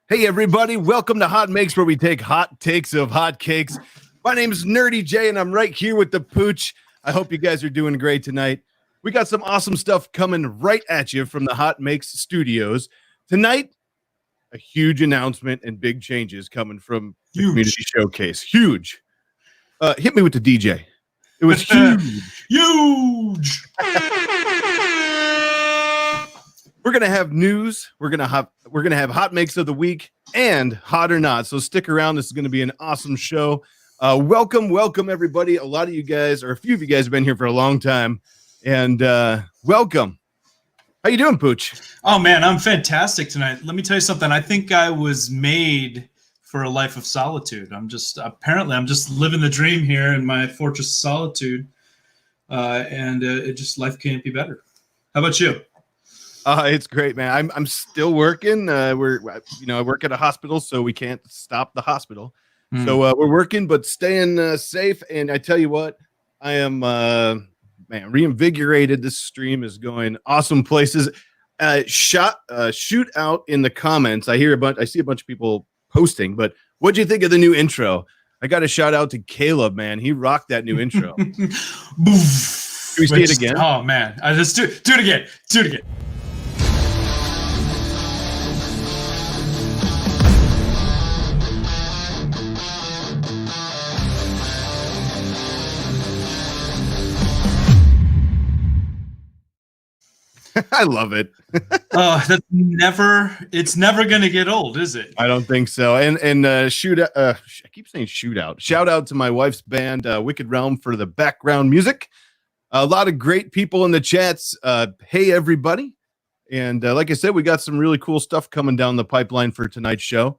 Hey, everybody. Welcome to Hotmakes, where we take hot takes of hot cakes. My name is NerdyJ, and I'm right here with the Pooch. I hope you guys are doing great tonight. We got some awesome stuff coming right at you from the Hotmakes studios. Tonight, a huge announcement and big changes coming from the Community Showcase. Huge. Hit me with the DJ. It was huge. Huge. We're gonna have news. We're gonna have hot makes of the week and hot or not. So stick around. This is gonna be an awesome show. Welcome everybody. A lot of you guys, or a few of you guys, have been here for a long time, and welcome. How you doing, Pooch? Oh man, I'm fantastic tonight. Let me tell you something. I think I was made for a life of solitude. I'm just living the dream here in my fortress of solitude, and life can't be better. How about you? It's great, man. I'm still working. I work at a hospital, so we can't stop the hospital. So we're working, but staying safe. And I tell you what, I am reinvigorated. This stream is going awesome places. Shoot out in the comments. I see a bunch of people posting, but what'd you think of the new intro? I got a shout out to Caleb, man. He rocked that new intro. Can we see it again? Oh man, I just do it again. Do it again. I love it. It's never gonna get old, is it? I don't think so. And I keep saying shootout. Shout out to my wife's band, Wicked Realm, for the background music. A lot of great people in the chats. Hey everybody. And like I said, we got some really cool stuff coming down the pipeline for tonight's show.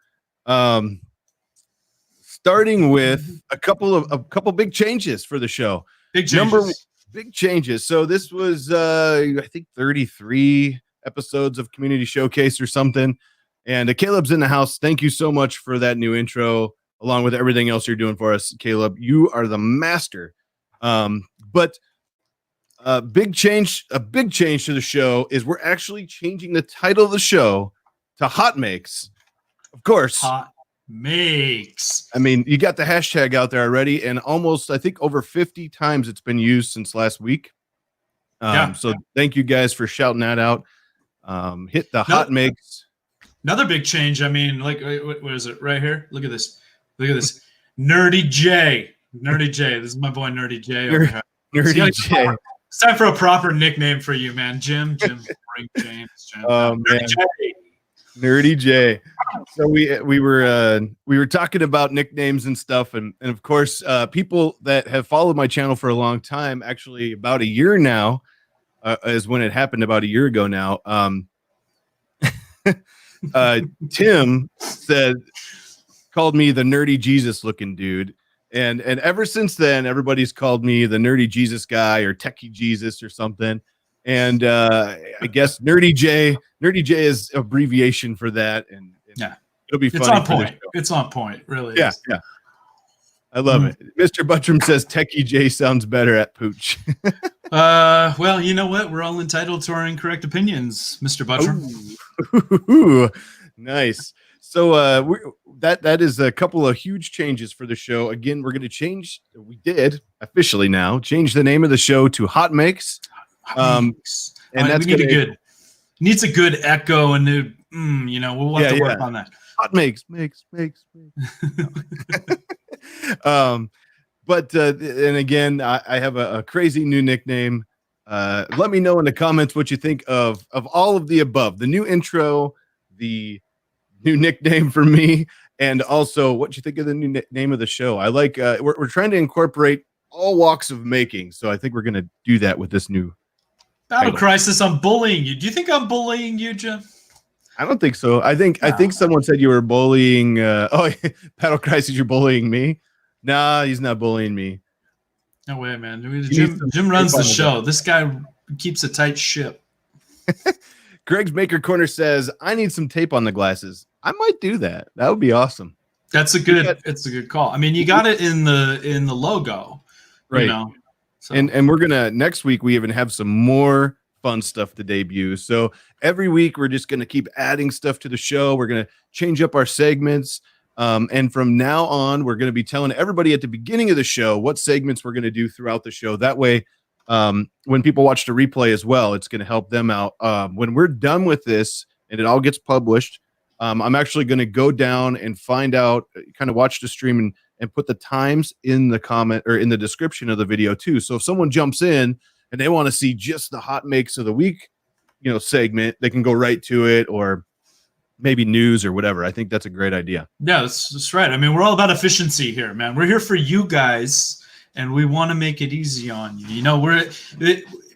Starting with a couple big changes for the show. Big changes. Big changes. So this was, I think, 33 episodes of Community Showcase or something. And Caleb's in the house. Thank you so much for that new intro, along with everything else you're doing for us, Caleb. You are the master. But a big change to the show is we're actually changing the title of the show to Hot Makes. Of course. Hot Makes. I mean, you got the hashtag out there already, and almost, I think, over 50 times it's been used since last week. So thank you guys for shouting that out. Hit the Hot Makes. Another big change. I mean, like, what is it right here? Look at this. NerdyJ. NerdyJ. This is my boy NerdyJ over here. NerdyJ. It's time for a proper nickname for you, man. Jim, Frank James. NerdyJ. NerdyJ. So we were talking about nicknames and stuff, and of course, people that have followed my channel for a long time, actually about a year now, is when it happened, about a year ago now. Tim called me the nerdy Jesus looking dude, and ever since then, everybody's called me the nerdy Jesus guy or techie Jesus or something. And I guess NerdyJ is abbreviation for that, and it'll be funny. It's on point. It's on point, really. Yeah. I love it. Mr. Buttram says Techie J sounds better at Pooch. Well, you know what? We're all entitled to our incorrect opinions, Mr. Buttram. Ooh, nice. So that is a couple of huge changes for the show. Again, we're going to we did officially now change the name of the show to Hot Makes. And that's needs a good echo and we'll have to work on that. Hot makes. But and again, I have a crazy new nickname. Let me know in the comments what you think of all of the above: the new intro, the new nickname for me, and also what you think of the new name of the show. I like we're trying to incorporate all walks of making, so I think we're going to do that with this new Battle Crisis. I'm bullying you. Do you think I'm bullying you, Jim? I don't think so. I think someone said you were bullying. Battle Crisis, you're bullying me. Nah, he's not bullying me. No way, man. Jim runs the show. This guy keeps a tight ship. Greg's Maker Corner says, I need some tape on the glasses. I might do that. That would be awesome. It's a good call. I mean, you got it in the logo. Right. So. And we're gonna next week we even have some more fun stuff to debut. So every week we're just going to keep adding stuff to the show. We're going to change up our segments. And from now on, we're going to be telling everybody at the beginning of the show what segments we're going to do throughout the show. That way, when people watch the replay as well, it's going to help them out. When we're done with this and it all gets published, I'm actually going to go down and find out, kind of watch the stream and put the times in the comment or in the description of the video too. So if someone jumps in and they want to see just the hot makes of the week, segment, they can go right to it, or maybe news or whatever. I think that's a great idea. Yeah, that's right. I mean, we're all about efficiency here, man. We're here for you guys, and we want to make it easy on you.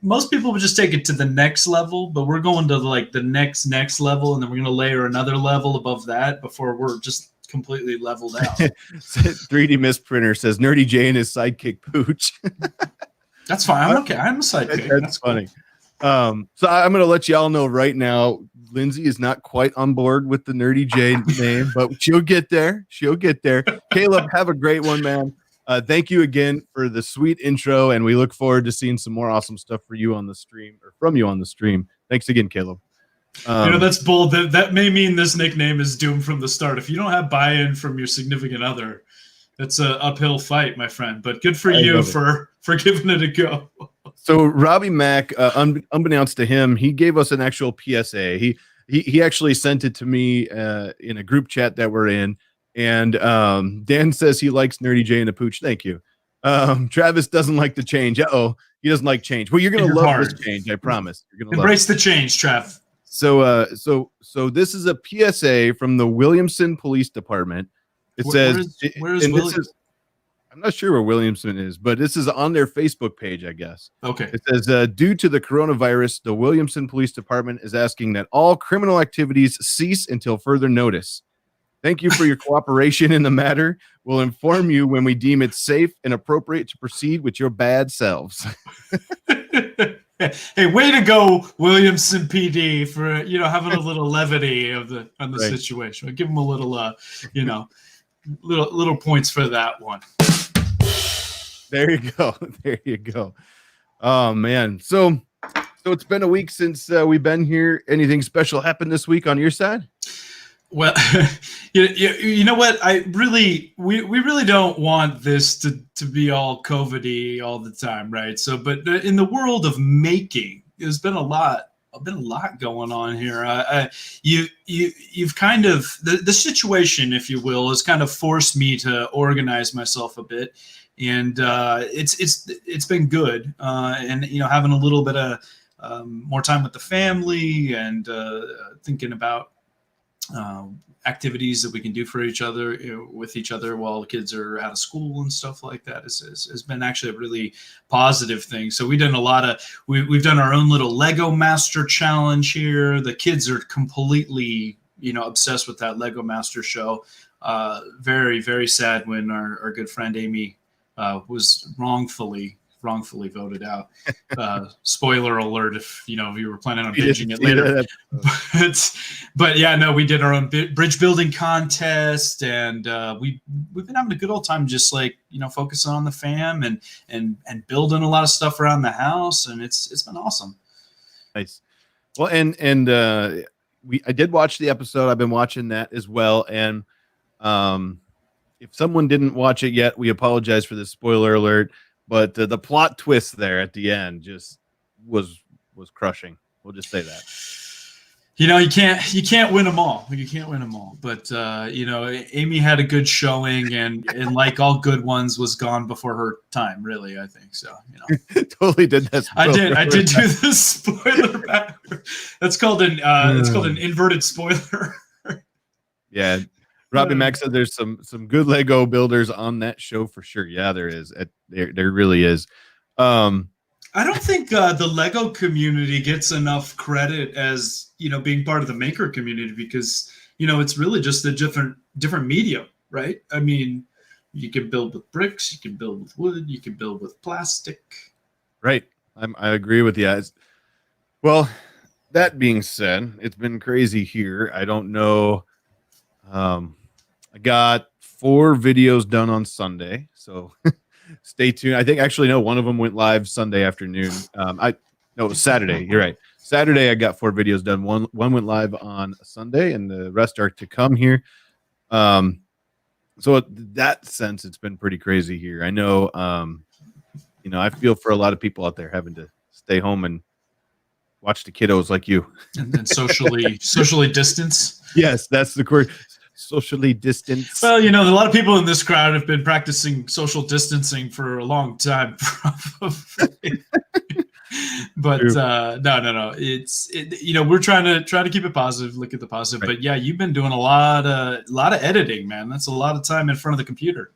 Most people would just take it to the next level, but we're going to like the next level, and then we're going to layer another level above that before we're just completely leveled out. 3D Misprinter says NerdyJ and his sidekick Pooch. That's fine. I'm okay. I'm a sidekick. That's funny. Cool. So I'm going to let y'all know right now, Lindsay is not quite on board with the NerdyJ name, but she'll get there. Caleb, have a great one, man. Thank you again for the sweet intro, and we look forward to seeing some more awesome stuff for you on the stream, or from you on the stream. Thanks again, Caleb. That's bold. That may mean this nickname is doomed from the start. If you don't have buy-in from your significant other, it's an uphill fight, my friend. But good for you for giving it a go. So Robbie Mack, unbeknownst to him, he gave us an actual PSA. He actually sent it to me in a group chat that we're in. And Dan says he likes NerdyJ and the Pooch. Thank you. Travis doesn't like the change. He doesn't like change. Well, you're gonna love this change. I promise. You're gonna embrace the change, Trav. So this is a PSA from the Williamson Police Department. It says, where is Williamson? I'm not sure where Williamson is, but this is on their Facebook page, I guess. Okay. It says, due to the coronavirus, the Williamson Police Department is asking that all criminal activities cease until further notice. Thank you for your cooperation in the matter. We'll inform you when we deem it safe and appropriate to proceed with your bad selves. Hey, way to go, Williamson PD, for having a little levity on the situation. I'll give them a little little points for that one. There you go. Oh man, so it's been a week since we've been here. Anything special happened this week on your side? Well, you know what? We really don't want this to be all COVID-y all the time, right? So, but in the world of making, there's been a lot going on here. You've kind of the situation, if you will, has kind of forced me to organize myself a bit, and it's been good. And having a little bit of more time with the family, and thinking about activities that we can do for each other, with each other while the kids are out of school and stuff like that has been actually a really positive thing. So we've done we've done our own little Lego Master challenge here. The kids are completely, obsessed with that Lego Master show. Very, very sad when our good friend Amy was wrongfully voted out. Spoiler alert if you were planning on binging it later. But yeah, no, we did our own bridge building contest, and we've been having a good old time, just focusing on the fam and building a lot of stuff around the house, and it's been awesome. Nice. Well, and I did watch the episode. I've been watching that as well, and if someone didn't watch it yet, we apologize for this spoiler alert. But the plot twist there at the end just was crushing. We'll just say that. You can't win them all. You can't win them all. But Amy had a good showing, and like all good ones, was gone before her time. Really, I think so. Totally did that. I did do the spoiler backward. That's called an inverted spoiler. Yeah. Robbie Mack said there's some good Lego builders on that show for sure. Yeah, there is. There really is. I don't think the Lego community gets enough credit as being part of the maker community, because it's really just a different medium, right? I mean, you can build with bricks, you can build with wood, you can build with plastic. Right. I agree with you. Well, that being said, it's been crazy here. I don't know. I got 4 videos done on Sunday, so stay tuned. I think one of them went live Sunday afternoon. No, it was Saturday. You're right. Saturday, I got 4 videos done. One went live on Sunday, and the rest are to come here. So in that sense, it's been pretty crazy here. I know, I feel for a lot of people out there having to stay home and watch the kiddos like you. And then socially distance. Yes, that's the word. Socially distance. Well, a lot of people in this crowd have been practicing social distancing for a long time, probably. But no. We're trying to keep it positive, look at the positive. Right. But yeah, you've been doing a lot of editing, man. That's a lot of time in front of the computer.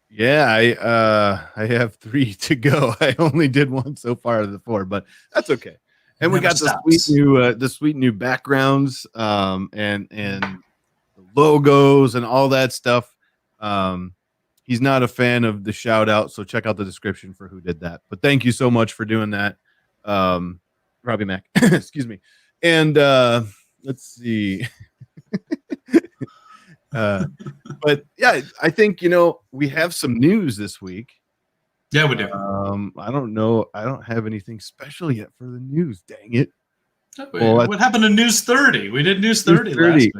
Yeah, I have 3 to go. I only did 1 so far of the 4, but that's okay. And we got the sweet new backgrounds, and the logos and all that stuff. He's not a fan of the shout out, so check out the description for who did that. But thank you so much for doing that, Robbie Mac. Excuse me. And let's see. But yeah, I think we have some news this week. Yeah, we do. I don't know. I don't have anything special yet for the news. Dang it! What happened to News 30? We did News 30 last week.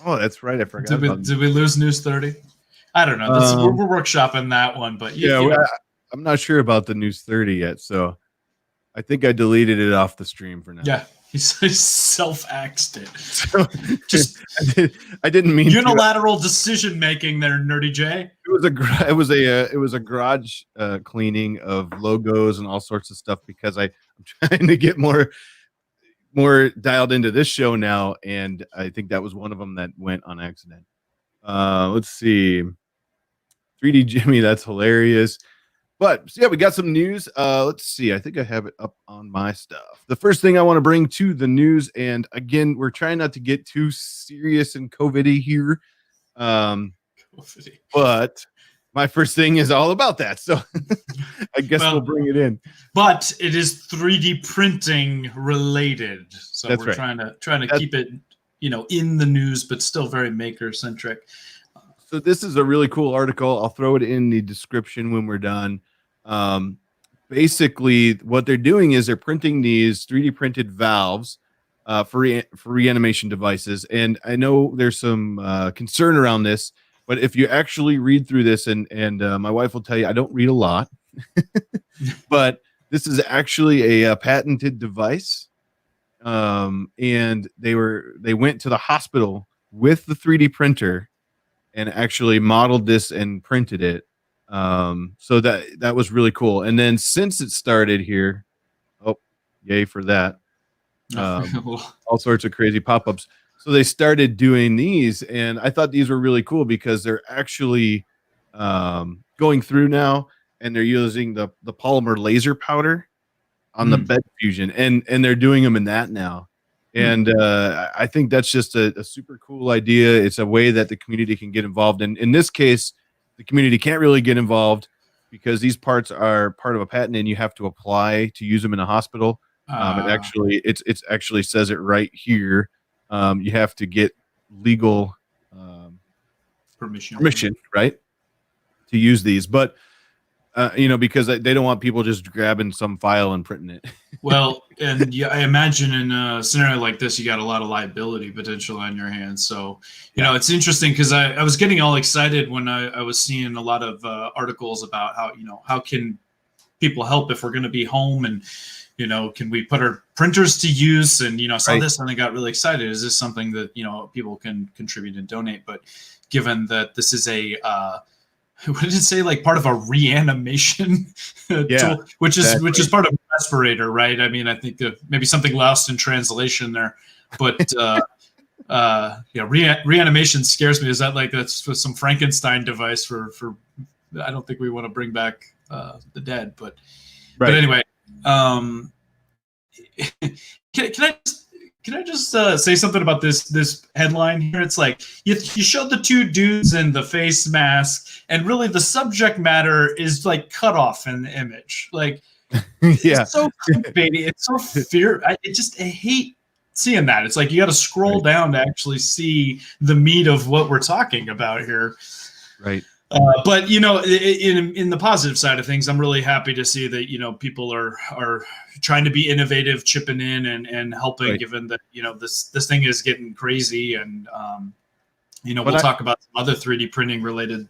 Oh, that's right. I forgot. Did we lose News 30? I don't know. We're workshopping that one, but I'm not sure about the News 30 yet, so I think I deleted it off the stream for now. Yeah, he self-axed it. So, I didn't mean unilateral decision making there, NerdyJ. It was a garage cleaning of logos and all sorts of stuff because I'm trying to get more dialed into this show now, and I think that was one of them that went on accident. Let's see. 3D Jimmy, that's hilarious. But so yeah, we got some news. Let's see. I think I have it up on my stuff. The first thing I want to bring to the news, and again, we're trying not to get too serious and COVID-y here. But my first thing is all about that. So I guess we'll bring it in. But it is 3D printing related. So we're trying to keep it, in the news, but still very maker centric. So this is a really cool article. I'll throw it in the description when we're done. Basically, what they're doing is they're printing these 3D printed valves for reanimation devices. And I know there's some concern around this, but if you actually read through this, and my wife will tell you, I don't read a lot, but this is actually a patented device. And they went to the hospital with the 3D printer and actually modeled this and printed it. So that was really cool. And then since it started here, yay for that. All sorts of crazy pop-ups. So they started doing these, and I thought these were really cool because they're actually going through now, and they're using the polymer laser powder on the bed fusion, and they're doing them in that now. And I think that's just a super cool idea. It's a way that the community can get involved. And in this case, the community can't really get involved because these parts are part of a patent, and you have to apply to use them in a hospital. It actually says it right here. You have to get legal permission, right, to use these. But because they don't want people just grabbing some file and printing it. Well, and I imagine in a scenario like this, you got a lot of liability potential on your hands. So, it's interesting because I was getting all excited when I was seeing a lot of articles about how can people help if we're going to be home, and can we put our printers to use? And I saw this and I got really excited. Is this something that people can contribute and donate? But given that this is a what did it say? Like part of a reanimation tool, which is part of a respirator, right? I mean, I think maybe something lost in translation there, but reanimation scares me. Is that like that's some Frankenstein device for? I don't think we want to bring back the dead, but anyway, Can I just say something about this headline here? It's like you showed the 2 dudes in the face mask, and really the subject matter is like cut off in the image. Like, it's so clickbaity. It's so fear. I hate seeing that. It's like you got to scroll down to actually see the meat of what we're talking about here. Right. But in the positive side of things, I'm really happy to see that people are trying to be innovative, chipping in and helping. Right. Given that this thing is getting crazy, and But we'll talk about some other 3D printing related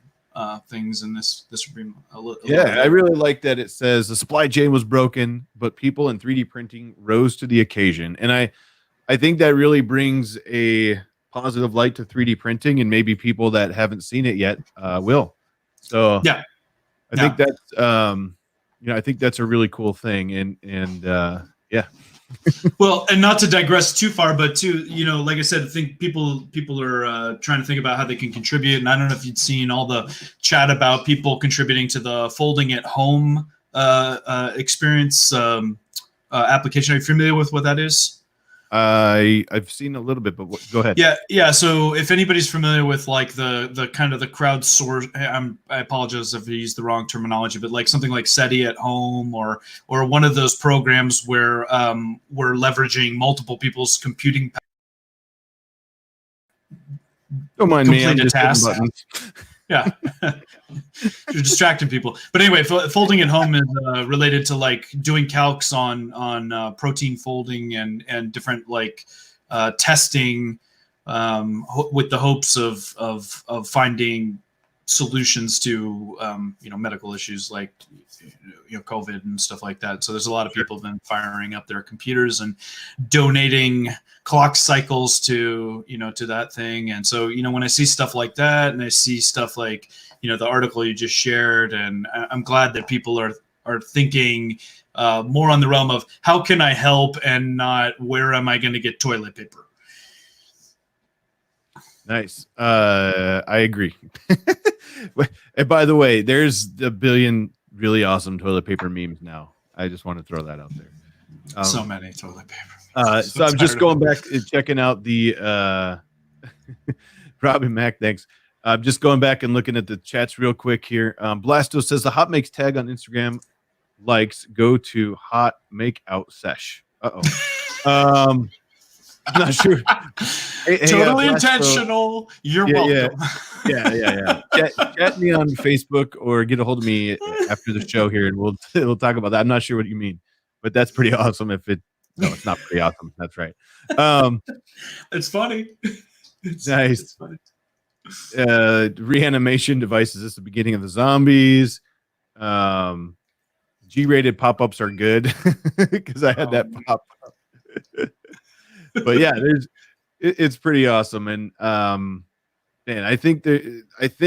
things in this will be a little yeah, bit. I really like that it says the supply chain was broken, but people in 3D printing rose to the occasion, and I think that really brings a positive light to 3D printing, and maybe people that haven't seen it yet will. So Yeah. I think that's I think that's a really cool thing, and yeah. Well, and not to digress too far, but like I said, I think people are trying to think about how they can contribute. And I don't know if you'd seen all the chat about people contributing to the folding at home experience application. Are you familiar with what that is? I've seen a little bit, but go ahead. Yeah. So if anybody's familiar with like the kind of the crowdsource, I apologize if I used the wrong terminology, but like something like SETI at home or one of those programs where we're leveraging multiple people's computing. Don't mind me. I'm Complete a just task. buttons. Yeah. You're distracting people. But anyway, folding at home is related to like doing calcs on protein folding and different like testing with the hopes of finding solutions to medical issues like COVID and stuff like that. So there's a lot of people been firing up their computers and donating clock cycles to that thing. And so when I see stuff like that, and I see stuff like the article you just shared, and I'm glad that people are thinking more on the realm of how can I help and not where am I going to get toilet paper. Nice. I agree. And by the way, there's a billion really awesome toilet paper memes now. I just want to throw that out there. So many toilet paper. So I'm just going back and checking out the Robin Mac. Thanks. I'm just going back and looking at the chats real quick here. Blasto says the Hotmakes tag on Instagram likes go to hot make out sesh. I'm not sure. Totally intentional. You're welcome. Yeah. Chat me on Facebook or get a hold of me after the show here, and we'll talk about that. I'm not sure what you mean, but that's pretty awesome. No, it's not pretty awesome. That's right. It's funny. Nice. It's funny. Reanimation devices. This is the beginning of the zombies. G-rated pop-ups are good because I had that pop up. But yeah, it's pretty awesome, and man, I think if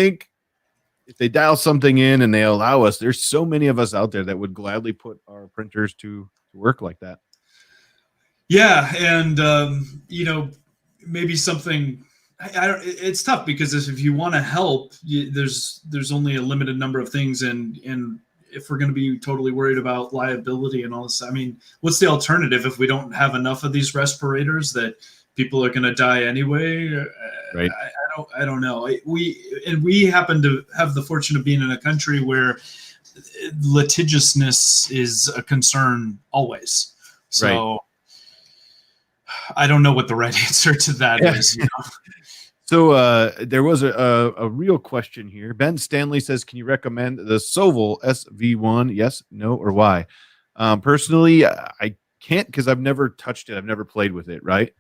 they dial something in and they allow us, there's so many of us out there that would gladly put our printers to work like that. Yeah, and maybe something. It's tough because if you want to help, there's only a limited number of things, and if we're going to be totally worried about liability and all this, I mean, what's the alternative if we don't have enough of these respirators that people are going to die anyway? Right. I don't know. We happen to have the fortune of being in a country where litigiousness is a concern always. So right. I don't know what the right answer to that is. So there was a real question here. Ben Stanley says, can you recommend the Sovel SV1? Yes, no, or why? Personally, I can't because I've never touched it. I've never played with it, right?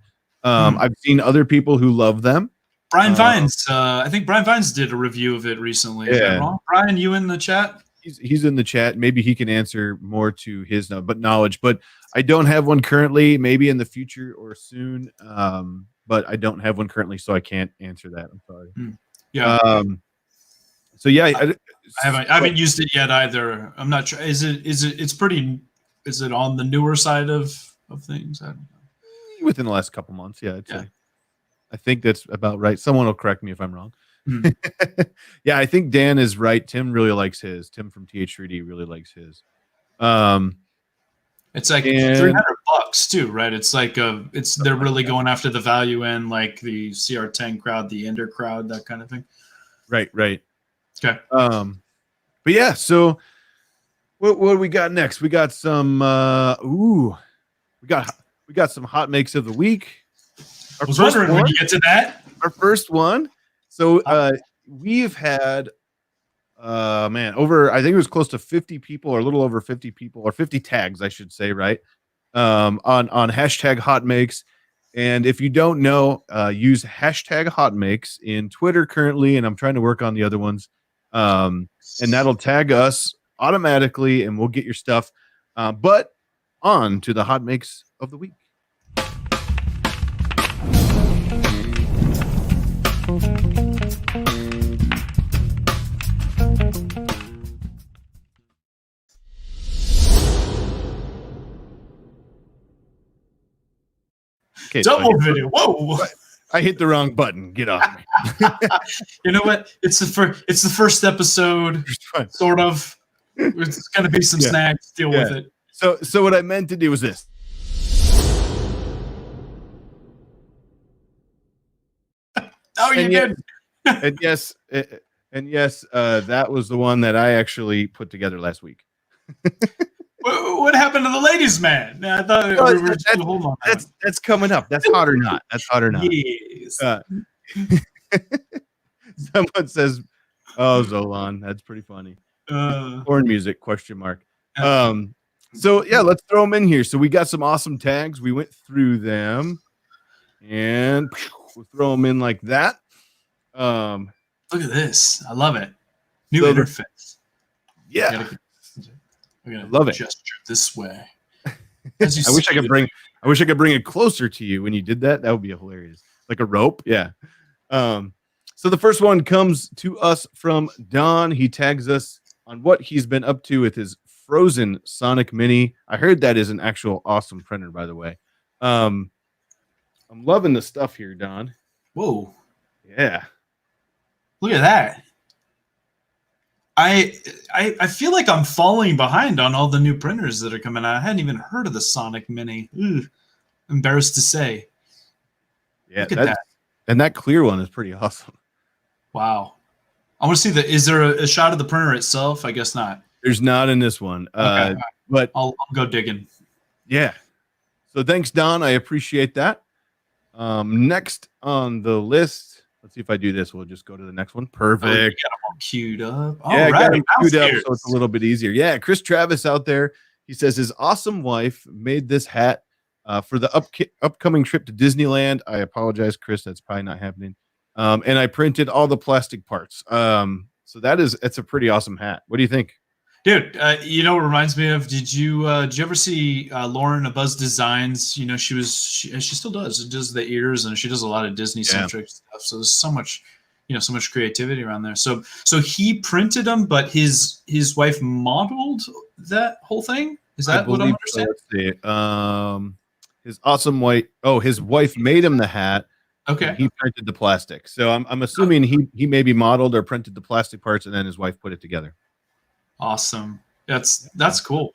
I've seen other people who love them. Brian Vines, I think Brian Vines did a review of it recently. Is that wrong? Brian, you in the chat? He's in the chat. Maybe he can answer more to his knowledge. But I don't have one currently. Maybe in the future or soon. But I don't have one currently, so I can't answer that. I'm sorry. Yeah. So yeah, I haven't used it yet either. I'm not sure. Is it on the newer side of things? I don't know. Within the last couple months, yeah. I think that's about right. Someone will correct me if I'm wrong. Yeah, I think Dan is right. Tim really likes his. Tim from TH3D really likes his. It's like $300 too, right? It's like they're really going after the value end, like the CR10 crowd, the Ender crowd, that kind of thing. Right. Okay. But yeah, so what do we got next? We got some we got some hot makes of the week. I was wondering when you get to that. Our first one. So we've had man, over, I think it was close to 50 people, or a little over 50 people, or 50 tags, I should say, right? On hashtag Hotmakes. And if you don't know, use hashtag Hotmakes in Twitter currently, and I'm trying to work on the other ones. And that'll tag us automatically, and we'll get your stuff. But on to the Hotmakes of the week. Okay, Double video. Whoa. I hit the wrong button. Get off me. You know what? It's the first episode, sort of. It's gonna be some snacks. Deal with it. So what I meant to do was this. Oh, you did. And yes, that was the one that I actually put together last week. What happened to the ladies' man? No, I thought we were just hold on. That's coming up. That's hot or not. That's hot or not. Yes. Someone says, "Oh, Zolan, that's pretty funny." Porn music ? So yeah, let's throw them in here. So we got some awesome tags. We went through them, and we'll throw them in like that. Look at this. I love it. New interface. Yeah. We're gonna love it. Gesture this way. I wish I could bring it closer to you when you did that. That would be hilarious. Like a rope. Yeah. So the first one comes to us from Don. He tags us on what he's been up to with his Frozen Sonic Mini. I heard that is an actual awesome printer, by the way. I'm loving the stuff here, Don. Whoa. Yeah. Look at that. I feel like I'm falling behind on all the new printers that are coming out. I hadn't even heard of the Sonic Mini. Ugh, embarrassed to say. Yeah, look at that. And that clear one is pretty awesome. Wow. I want to see is there a shot of the printer itself? I guess not. There's not in this one. Okay. But I'll go digging. Yeah. So thanks, Don. I appreciate that. Next on the list, let's see if I do this. We'll just go to the next one. Perfect. Oh, you got them all queued up. Yeah, got them queued up, so it's a little bit easier. Yeah, Chris Travis out there. He says his awesome wife made this hat for the upcoming trip to Disneyland. I apologize, Chris. That's probably not happening. And I printed all the plastic parts. So it's a pretty awesome hat. What do you think? Dude, you know what reminds me of? Did you ever see Lauren Abuzz Designs? You know, she still does the ears, and she does a lot of Disney centric stuff. So there's so much creativity around there. So he printed them, but his wife modeled that whole thing. Is that what I'm understanding? Let's see. His awesome wife. Oh, his wife made him the hat. Okay. He printed the plastic. So I'm assuming he maybe modeled or printed the plastic parts, and then his wife put it together. Awesome. That's cool.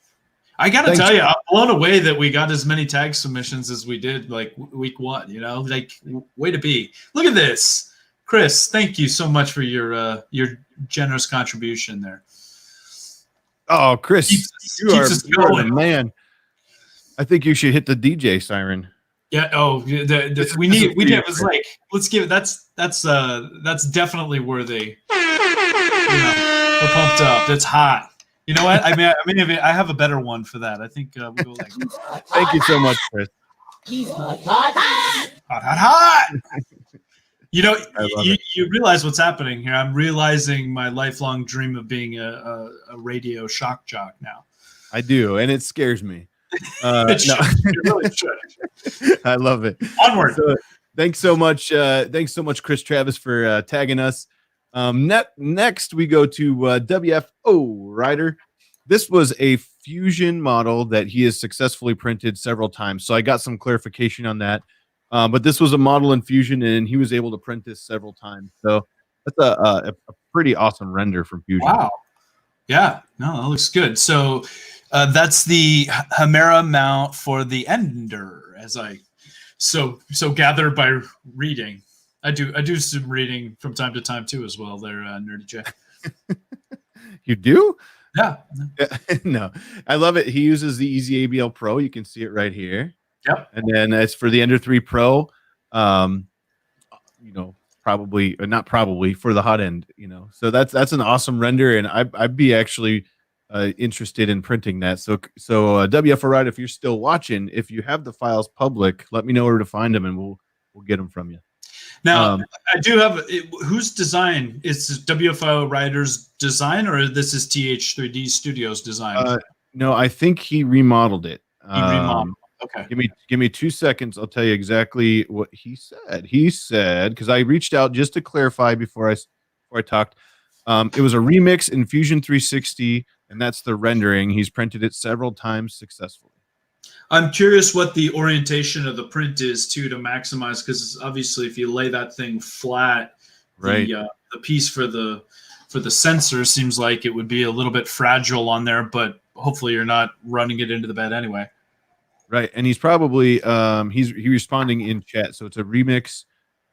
I gotta tell you, I'm blown away that we got as many tag submissions as we did like week one. You know, like way to be. Look at this, Chris. Thank you so much for your generous contribution there. Oh, Chris, you are going, man. I think you should hit the DJ siren. Yeah. Oh, we was like, let's give it. That's definitely worthy. We're pumped up. It's hot. You know what? I mean, I have a better one for that. I think we'll go like. Thank you so much, Chris. He's hot. You know, you realize what's happening here. I'm realizing my lifelong dream of being a radio shock jock now. I do, and it scares me. It really should. I love it. Onward. So, thanks so much, Chris Travis, for tagging us. Next, we go to WFO Ryder. This was a Fusion model that he has successfully printed several times. So I got some clarification on that. But this was a model in Fusion, and he was able to print this several times. So that's a pretty awesome render from Fusion. Wow. Yeah. No, that looks good. So that's the Chimera mount for the Ender, so gather by reading. I do some reading from time to time too as well. There, NerdyJ. You do? Yeah. No, I love it. He uses the Easy ABL Pro. You can see it right here. Yep. And then as for the Ender 3 Pro, probably not probably for the hot end, So that's an awesome render, and I'd be actually interested in printing that. So WFO Ride, if you're still watching, if you have the files public, let me know where to find them, and we'll get them from you. Now, I do have whose design is WFO Rider's design, or this is TH3D Studios design? No, I think he remodeled it. He remodeled. Okay. Give me 2 seconds. I'll tell you exactly what he said. He said, because I reached out just to clarify before I talked. It was a remix in Fusion 360, and that's the rendering. He's printed it several times successfully. I'm curious what the orientation of the print is too, to maximize, because obviously if you lay that thing flat, right, the piece for the sensor seems like it would be a little bit fragile on there, but hopefully you're not running it into the bed anyway. Right, and he's probably he's responding in chat, so it's a remix.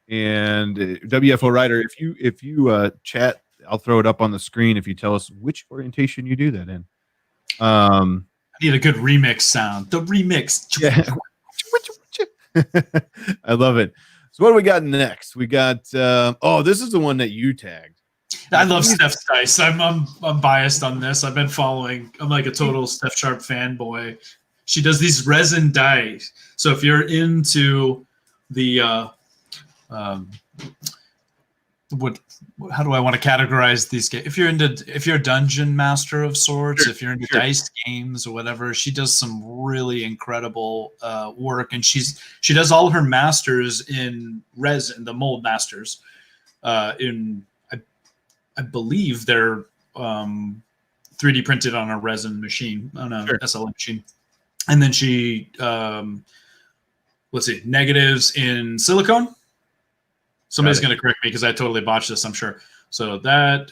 And WFO Rider, if you chat, I'll throw it up on the screen if you tell us which orientation you do that in. I need a good remix sound. The remix. Yeah. I love it. So what do we got next? We got this is the one that you tagged. I love Steph's dice. I'm biased on this. I've been following. I'm like a total Steph Sharp fanboy. She does these resin dice. So if you're into the how do I want to categorize these games? If you're a dungeon master of sorts, if you're into dice games or whatever, she does some really incredible work, and she does all her masters in resin, the mold masters. I believe they're 3D printed on a resin machine, on a SLM machine. And then she, let's see, negatives in silicone. Somebody's going to correct me because I totally botched this, I'm sure. So that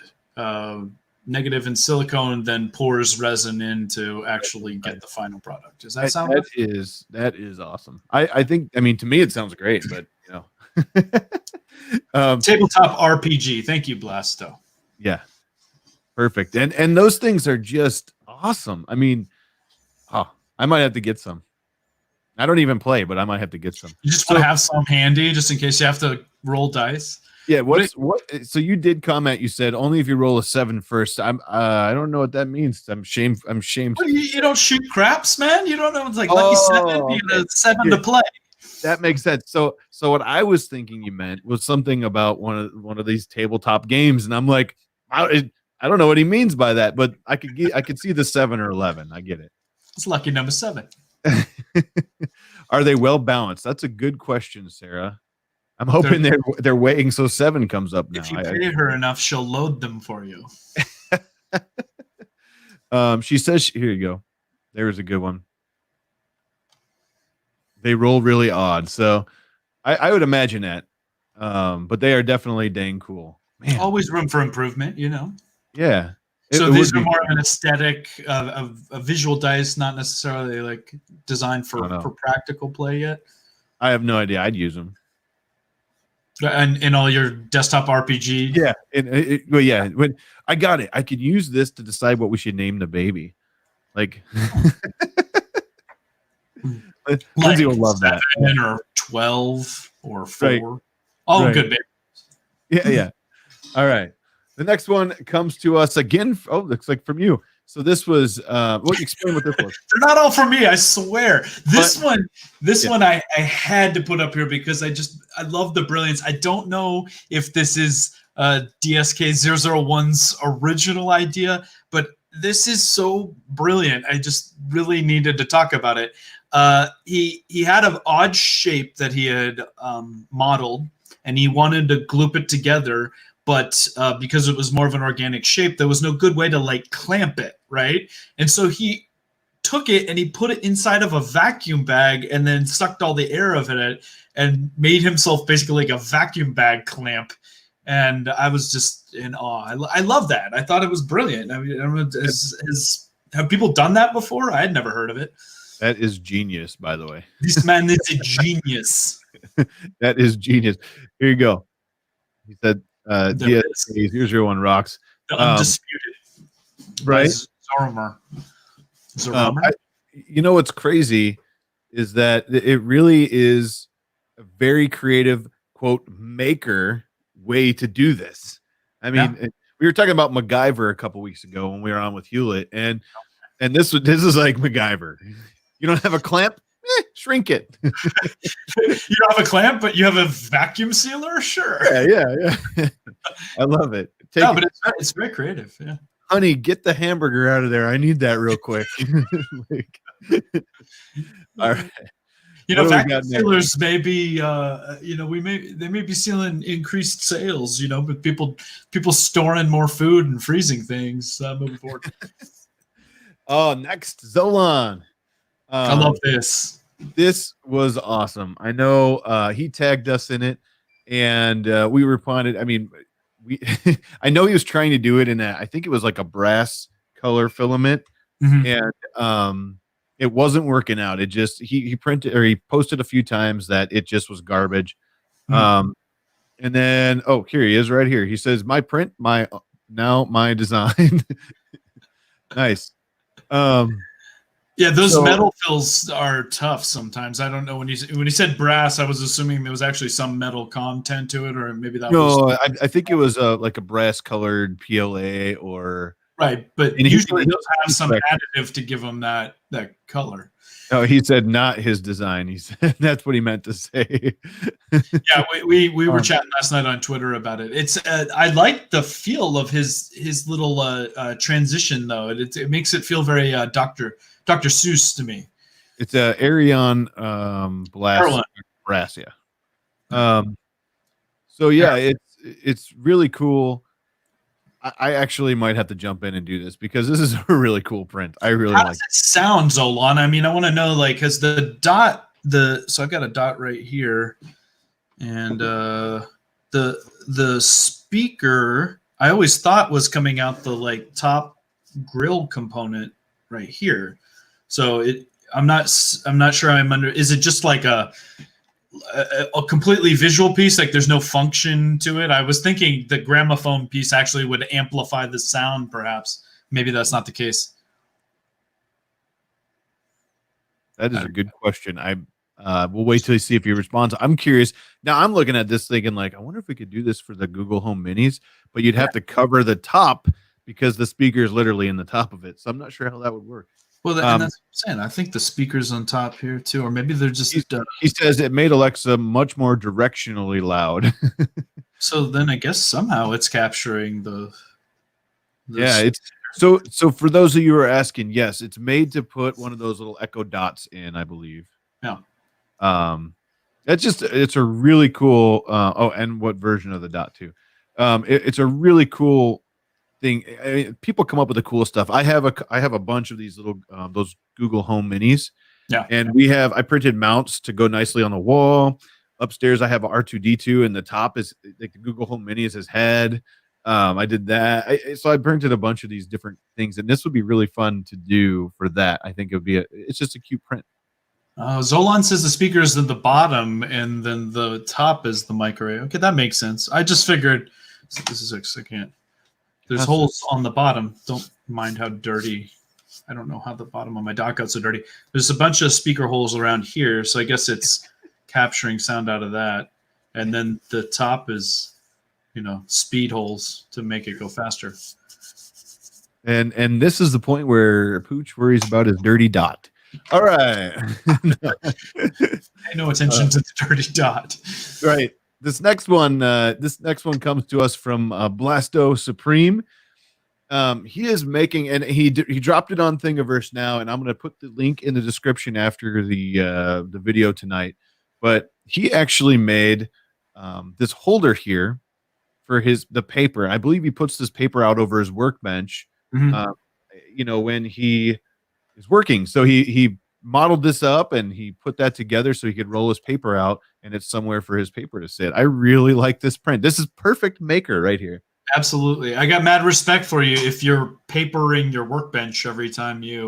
negative in silicone, then pours resin in to actually get the final product. Does that sound good? That is awesome. I think, to me it sounds great, but tabletop RPG. Thank you, Blasto. Yeah, perfect. And those things are just awesome. I might have to get some. I don't even play, but I might have to get some. You just want to have some handy just in case you have to roll dice. Yeah. So you did comment. You said only if you roll a 7 first. I don't know what that means. I'm shamed. What, you don't shoot craps, man. You don't know. It's like lucky 7. You get a 7 to play. That makes sense. So what I was thinking you meant was something about one of these tabletop games, and I'm like, I don't know what he means by that, but I could see the 7 or 11. I get it. It's lucky number 7. Are they well balanced? That's a good question, Sarah. I'm hoping they're weighing so 7 comes up now. If you pay her enough, she'll load them for you. She says, here you go. There's a good one. They roll really odd. So I would imagine that. But they are definitely dang cool. Man. Always room for improvement, Yeah. So these are more of an aesthetic, of a visual dice, not necessarily like designed for practical play yet. I have no idea. I'd use them. And in all your desktop RPG. Yeah. When I got it, I could use this to decide what we should name the baby. Like, Lindsay will love that. 7 or 12 or 4. Right. All good babies. Yeah. All right. The next one comes to us again. Oh, looks like from you. So this was explain what this was. They're not all from me, I swear. This one I had to put up here because I love the brilliance. I don't know if this is DSK001's original idea, but this is so brilliant. I just really needed to talk about it. He had an odd shape that he had modeled, and he wanted to gloop it together. But because it was more of an organic shape, there was no good way to like clamp it, right? And so he took it and he put it inside of a vacuum bag and then sucked all the air of it and made himself basically like a vacuum bag clamp. And I was just in awe. I love that. I thought it was brilliant. I mean, I don't know, have people done that before? I had never heard of it. That is genius, by the way. This man is a genius. That is genius. Here you go. He said, here's your one, Rocks. The Undisputed. Right? Zoromer. What's crazy is that it really is a very creative, quote, maker way to do this. I mean, we were talking about MacGyver a couple weeks ago when we were on with Hewlett, and this is like MacGyver. You don't have a clamp? Shrink it. You don't have a clamp, but you have a vacuum sealer? Sure. Yeah. I love it. But it's very creative. Yeah. Honey, get the hamburger out of there. I need that real quick. All right. Vacuum sealers may be, they may be sealing increased sales, but people storing more food and freezing things moving forward. Oh, next, Zolan. I love this. This was awesome. I know he tagged us in it, and we responded. I mean, I know he was trying to do it in I think it was like a brass color filament, and it wasn't working out. It just he printed or he posted a few times that it just was garbage. And then here he is right here. He says, "My print, my design." Nice. Yeah, those metal fills are tough sometimes. I don't know when he said brass, I was assuming there was actually some metal content to it, or maybe that was. I think it was like a brass colored PLA or right, but usually those have some additive to give them that color. Oh, he said not his design. He said that's what he meant to say. Yeah, we were chatting last night on Twitter about it. It's I like the feel of his little transition though. It makes it feel very Dr. Seuss to me. It's a Arion brass, yeah. So yeah, it's really cool. I actually might have to jump in and do this because this is a really cool print. I really like it. Sound, Zolan? I mean, I want to know, like, because the dot, so I've got a dot right here, and the speaker I always thought was coming out the like top grill component right here. So I'm not sure I'm under. Is it just like a completely visual piece? Like there's no function to it. I was thinking the gramophone piece actually would amplify the sound. Perhaps maybe that's not the case. That is a good question. We'll wait till you see if he responds. I'm curious. Now I'm looking at this thinking like, I wonder if we could do this for the Google Home Minis, but you'd have to cover the top because the speaker is literally in the top of it. So I'm not sure how that would work. Well, and that's what I'm saying. I think the speaker's on top here too, or maybe they're just. He says it made Alexa much more directionally loud. So then I guess somehow it's capturing the yeah, it's so for those of you who are asking, yes, it's made to put one of those little echo dots in, I believe. Yeah. It's a really cool and what version of the dot too. It's a really cool thing. I mean, people come up with the cool stuff. I have a bunch of these little those Google Home Minis. Yeah. And I printed mounts to go nicely on the wall. Upstairs I have a R2D2 and the top is like the Google Home Mini is his head. I did that. So I printed a bunch of these different things, and this would be really fun to do for that. I think it would be it's just a cute print. Zolan says the speaker is at the bottom and then the top is the mic array. Okay, that makes sense. I just figured this is a second. There's holes on the bottom. Don't mind how dirty. I don't know how the bottom of my dock got so dirty. There's a bunch of speaker holes around here, so I guess it's capturing sound out of that. And then the top is, speed holes to make it go faster. And this is the point where Pooch worries about his dirty dot. All right. Pay no attention to the dirty dot. Right. This next one comes to us from Blasto Supreme. He is making, and he dropped it on Thingiverse now, and I'm going to put the link in the description after the video tonight. But he actually made this holder here for the paper. I believe he puts this paper out over his workbench. When he is working. So he modeled this up and he put that together so he could roll his paper out, and it's somewhere for his paper to sit. I really like this print. This is perfect maker right here. Absolutely. I got mad respect for you if you're papering your workbench every time you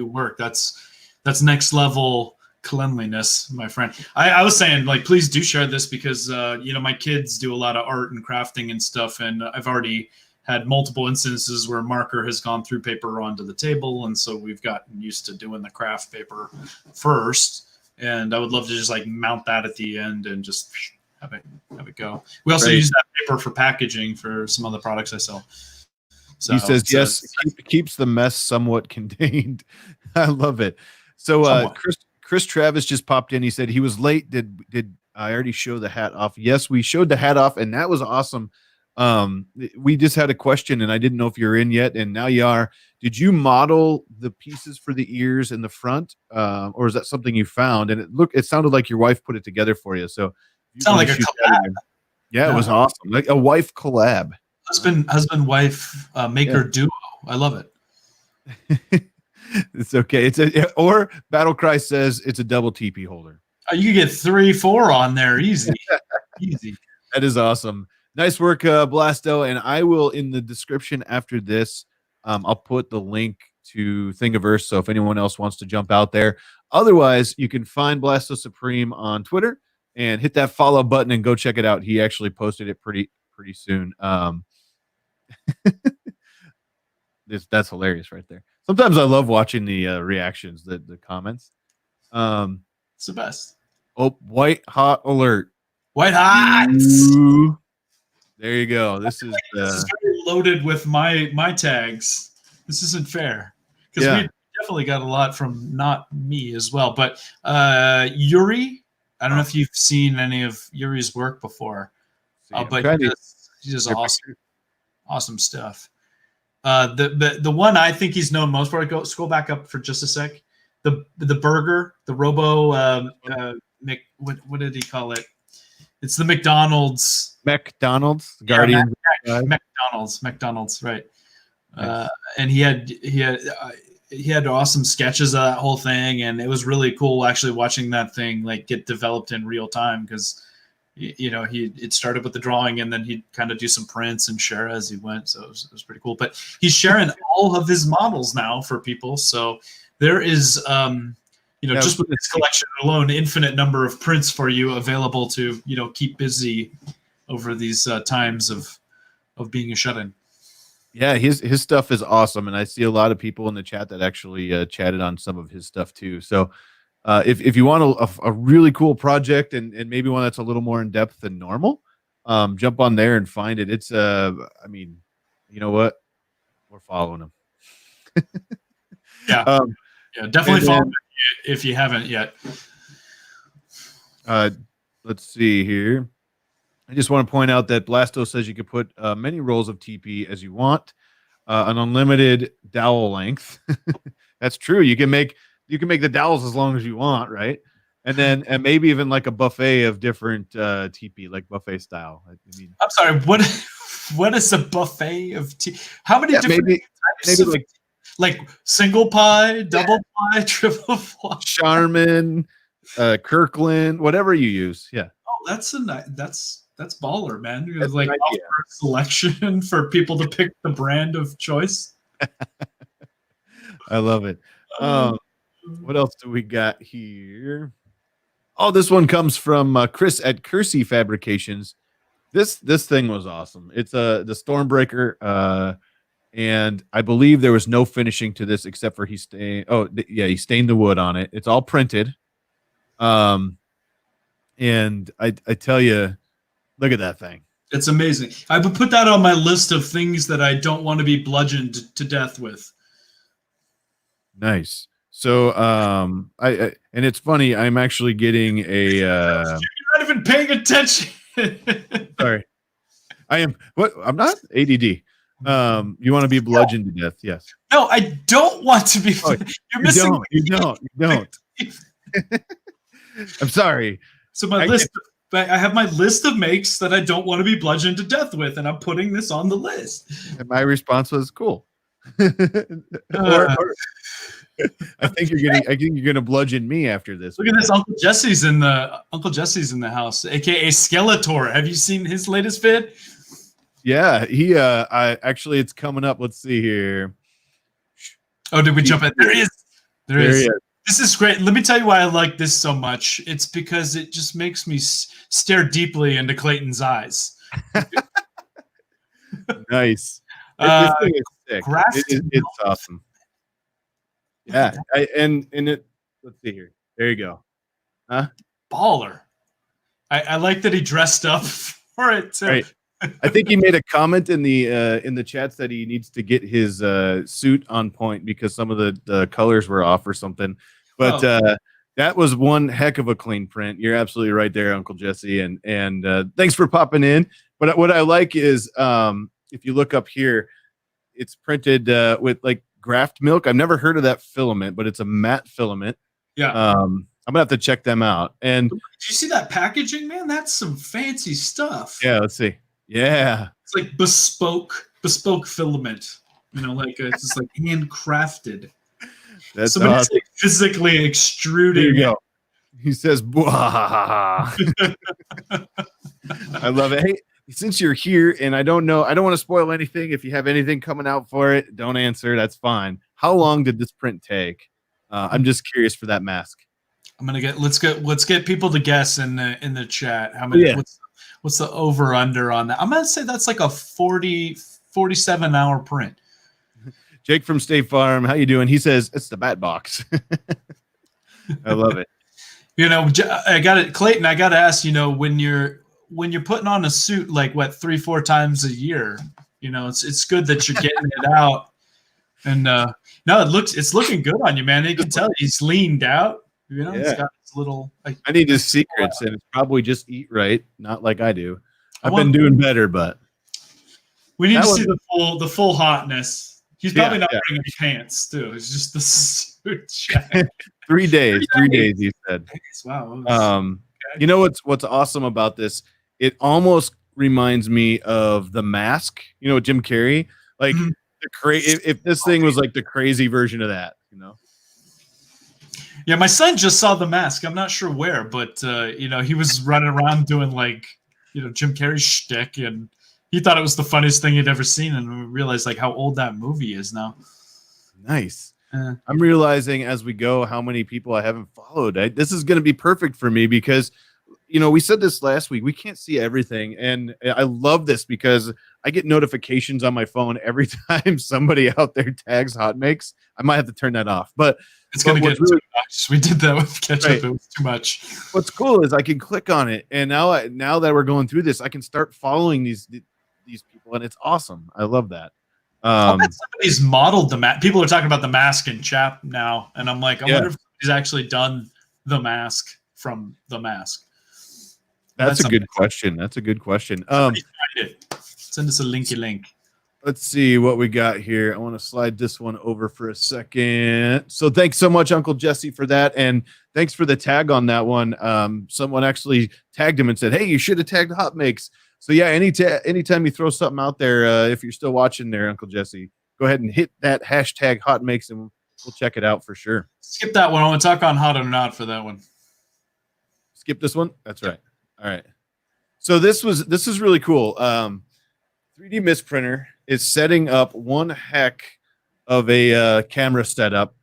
work. That's next level cleanliness, my friend. I was saying, like, please do share this because my kids do a lot of art and crafting and stuff, and I've already had multiple instances where marker has gone through paper onto the table, and so we've gotten used to doing the craft paper first. And I would love to just like mount that at the end and just have it go. We also use that paper for packaging for some other products I sell. So he says yes, keeps the mess somewhat contained. I love it. So Chris Travis just popped in. He said he was late. Did I already show the hat off? Yes, we showed the hat off, and that was awesome. We just had a question, and I didn't know if you're in yet, and now you are. Did you model the pieces for the ears in the front, or is that something you found? And it sounded like your wife put it together for you. So it sounded like a collab. Yeah, it was awesome, like a wife collab. Husband wife maker duo. I love it. It's okay. Or Battlecry says it's a double TP holder. You can get 3, 4 on there easy. Easy. That is awesome. Nice work, Blasto. And I will, in the description after this, I'll put the link to Thingiverse. So if anyone else wants to jump out there, otherwise you can find Blasto Supreme on Twitter and hit that follow button and go check it out. He actually posted it pretty soon. That's hilarious right there. Sometimes I love watching the reactions, the comments. It's the best. Oh, white hot alert. White hot. Ooh. There you go. This is very loaded with my tags. This isn't fair because we definitely got a lot from not me as well. But Yuri, I don't know if you've seen any of Yuri's work before, but he does awesome stuff. The one I think he's known most for. Scroll back up for just a sec. The burger, the Robo what did he call it? It's the McDonald's Guardian. McDonald's, right? Nice. And he had awesome sketches of that whole thing, and it was really cool actually watching that thing like get developed in real time because it started with the drawing and then he'd kind of do some prints and share as he went. So it was pretty cool. But he's sharing all of his models now for people. So there is just with this collection alone, infinite number of prints for you available to, keep busy over these times of being a shut-in. Yeah, his stuff is awesome. And I see a lot of people in the chat that actually chatted on some of his stuff too. So if you want a really cool project and maybe one that's a little more in depth than normal, jump on there and find it. It's I mean, you know what? We're following him. Yeah. Yeah, definitely follow him if you haven't yet. Let's see here. I just want to point out that Blasto says you can put many rolls of TP as you want, an unlimited dowel length. That's true. You can make the dowels as long as you want, right? And maybe even like a buffet of different TP, like buffet style. I mean, I'm sorry. What is a buffet of TP? How many different types of, like single pie, double pie, triple pie, Charmin, Kirkland, whatever you use. Yeah. Oh, that's baller, man. You like offer a selection for people to pick the brand of choice. I love it. What else do we got here? Oh, this one comes from Chris at Kersey Fabrications. This thing was awesome. It's the Stormbreaker, and I believe there was no finishing to this except for he stained the wood on it. It's all printed. And I tell you, look at that thing. It's amazing. I would put that on my list of things that I don't want to be bludgeoned to death with. Nice. So I and it's funny, I'm actually getting a you're not even paying attention. Sorry. I'm not ADD. You want to be bludgeoned to death? Yes. No, I don't want to be. You're missing. You don't. I'm sorry. So I have my list of makes that I don't want to be bludgeoned to death with, and I'm putting this on the list. And my response was cool. I think you're gonna bludgeon me after this. Look at this. Uncle Jesse's in the house, aka Skeletor. Have you seen his latest vid? Yeah, it's coming up. Let's see here. Oh, did we jump in? There he is. There he is. This is great. Let me tell you why I like this so much. It's because it just makes me stare deeply into Clayton's eyes. Nice. This thing is sick. It's awesome. Yeah, let's see here. There you go. Huh? Baller. I like that he dressed up for it too. Right. I think he made a comment in the chats that he needs to get his suit on point because some of the colors were off or something. But that was one heck of a clean print. You're absolutely right there, Uncle Jesse. And thanks for popping in. But what I like is if you look up here, it's printed with like graft milk. I've never heard of that filament, but it's a matte filament. Yeah. I'm gonna have to check them out. And did you see that packaging, man? That's some fancy stuff. yeah, let's see. Yeah, it's like bespoke filament. You know, like it's just like handcrafted. That's somebody's awesome. like physically extruding. There you go. He says, I love it. Hey, since you're here, and I don't want to spoil anything. If you have anything coming out for it, don't answer. That's fine. How long did this print take? I'm just curious for that mask. I'm gonna let's get people to guess in the chat. How many? Yeah. What's the over under on that? I'm gonna say that's like a 47 hour print. Jake from State Farm, how you doing? He says it's the Bat Box. I love it. You know, I got it, Clayton. I got to ask. You know, when you're putting on a suit like 3-4 times a year, you know, it's good that you're getting it out. And no, it's looking good on you, man. You can tell he's leaned out. You know, He's got his little. I need his secrets, and it's probably just eat right, not like I do. I've been doing better, but we need to see the full hotness. He's probably not wearing any pants too. It's just the suit jacket. 3 days. 3 days, he said. Wow. You know what's awesome about this? It almost reminds me of The Mask. You know, Jim Carrey. Like if this thing was like the crazy version of that, you know. Yeah, my son just saw The Mask. I'm not sure where, but you know, he was running around doing like, you know, Jim Carrey shtick, and he thought it was the funniest thing he'd ever seen, and we realized like how old that movie is now. Nice. I'm realizing as we go how many people I haven't followed. This is going to be perfect for me because, you know, we said this last week. We can't see everything, and I love this because I get notifications on my phone every time somebody out there tags Hotmakes. I might have to turn that off, but it's going to get too much. We did that with ketchup. Right. It was too much. What's cool is I can click on it, and now that we're going through this, I can start following these people, and it's awesome. I love that. I bet somebody's modeled the mask. People are talking about the mask in chat now, and I'm like, I wonder if he's actually done the mask from The Mask. That's a good question. That's a good question. Send us a linky link. Let's see what we got here. I want to slide this one over for a second. So thanks so much, Uncle Jesse, for that. And thanks for the tag on that one. Someone actually tagged him and said, hey, you should have tagged Hotmakes. So yeah, anytime you throw something out there, if you're still watching there, Uncle Jesse, go ahead and hit that hashtag Hotmakes, and we'll check it out for sure. Skip that one. I want to talk on hot or not for that one. Skip this one? That's right. All right. So this is really cool. 3D Mist Printer is setting up one heck of a camera setup.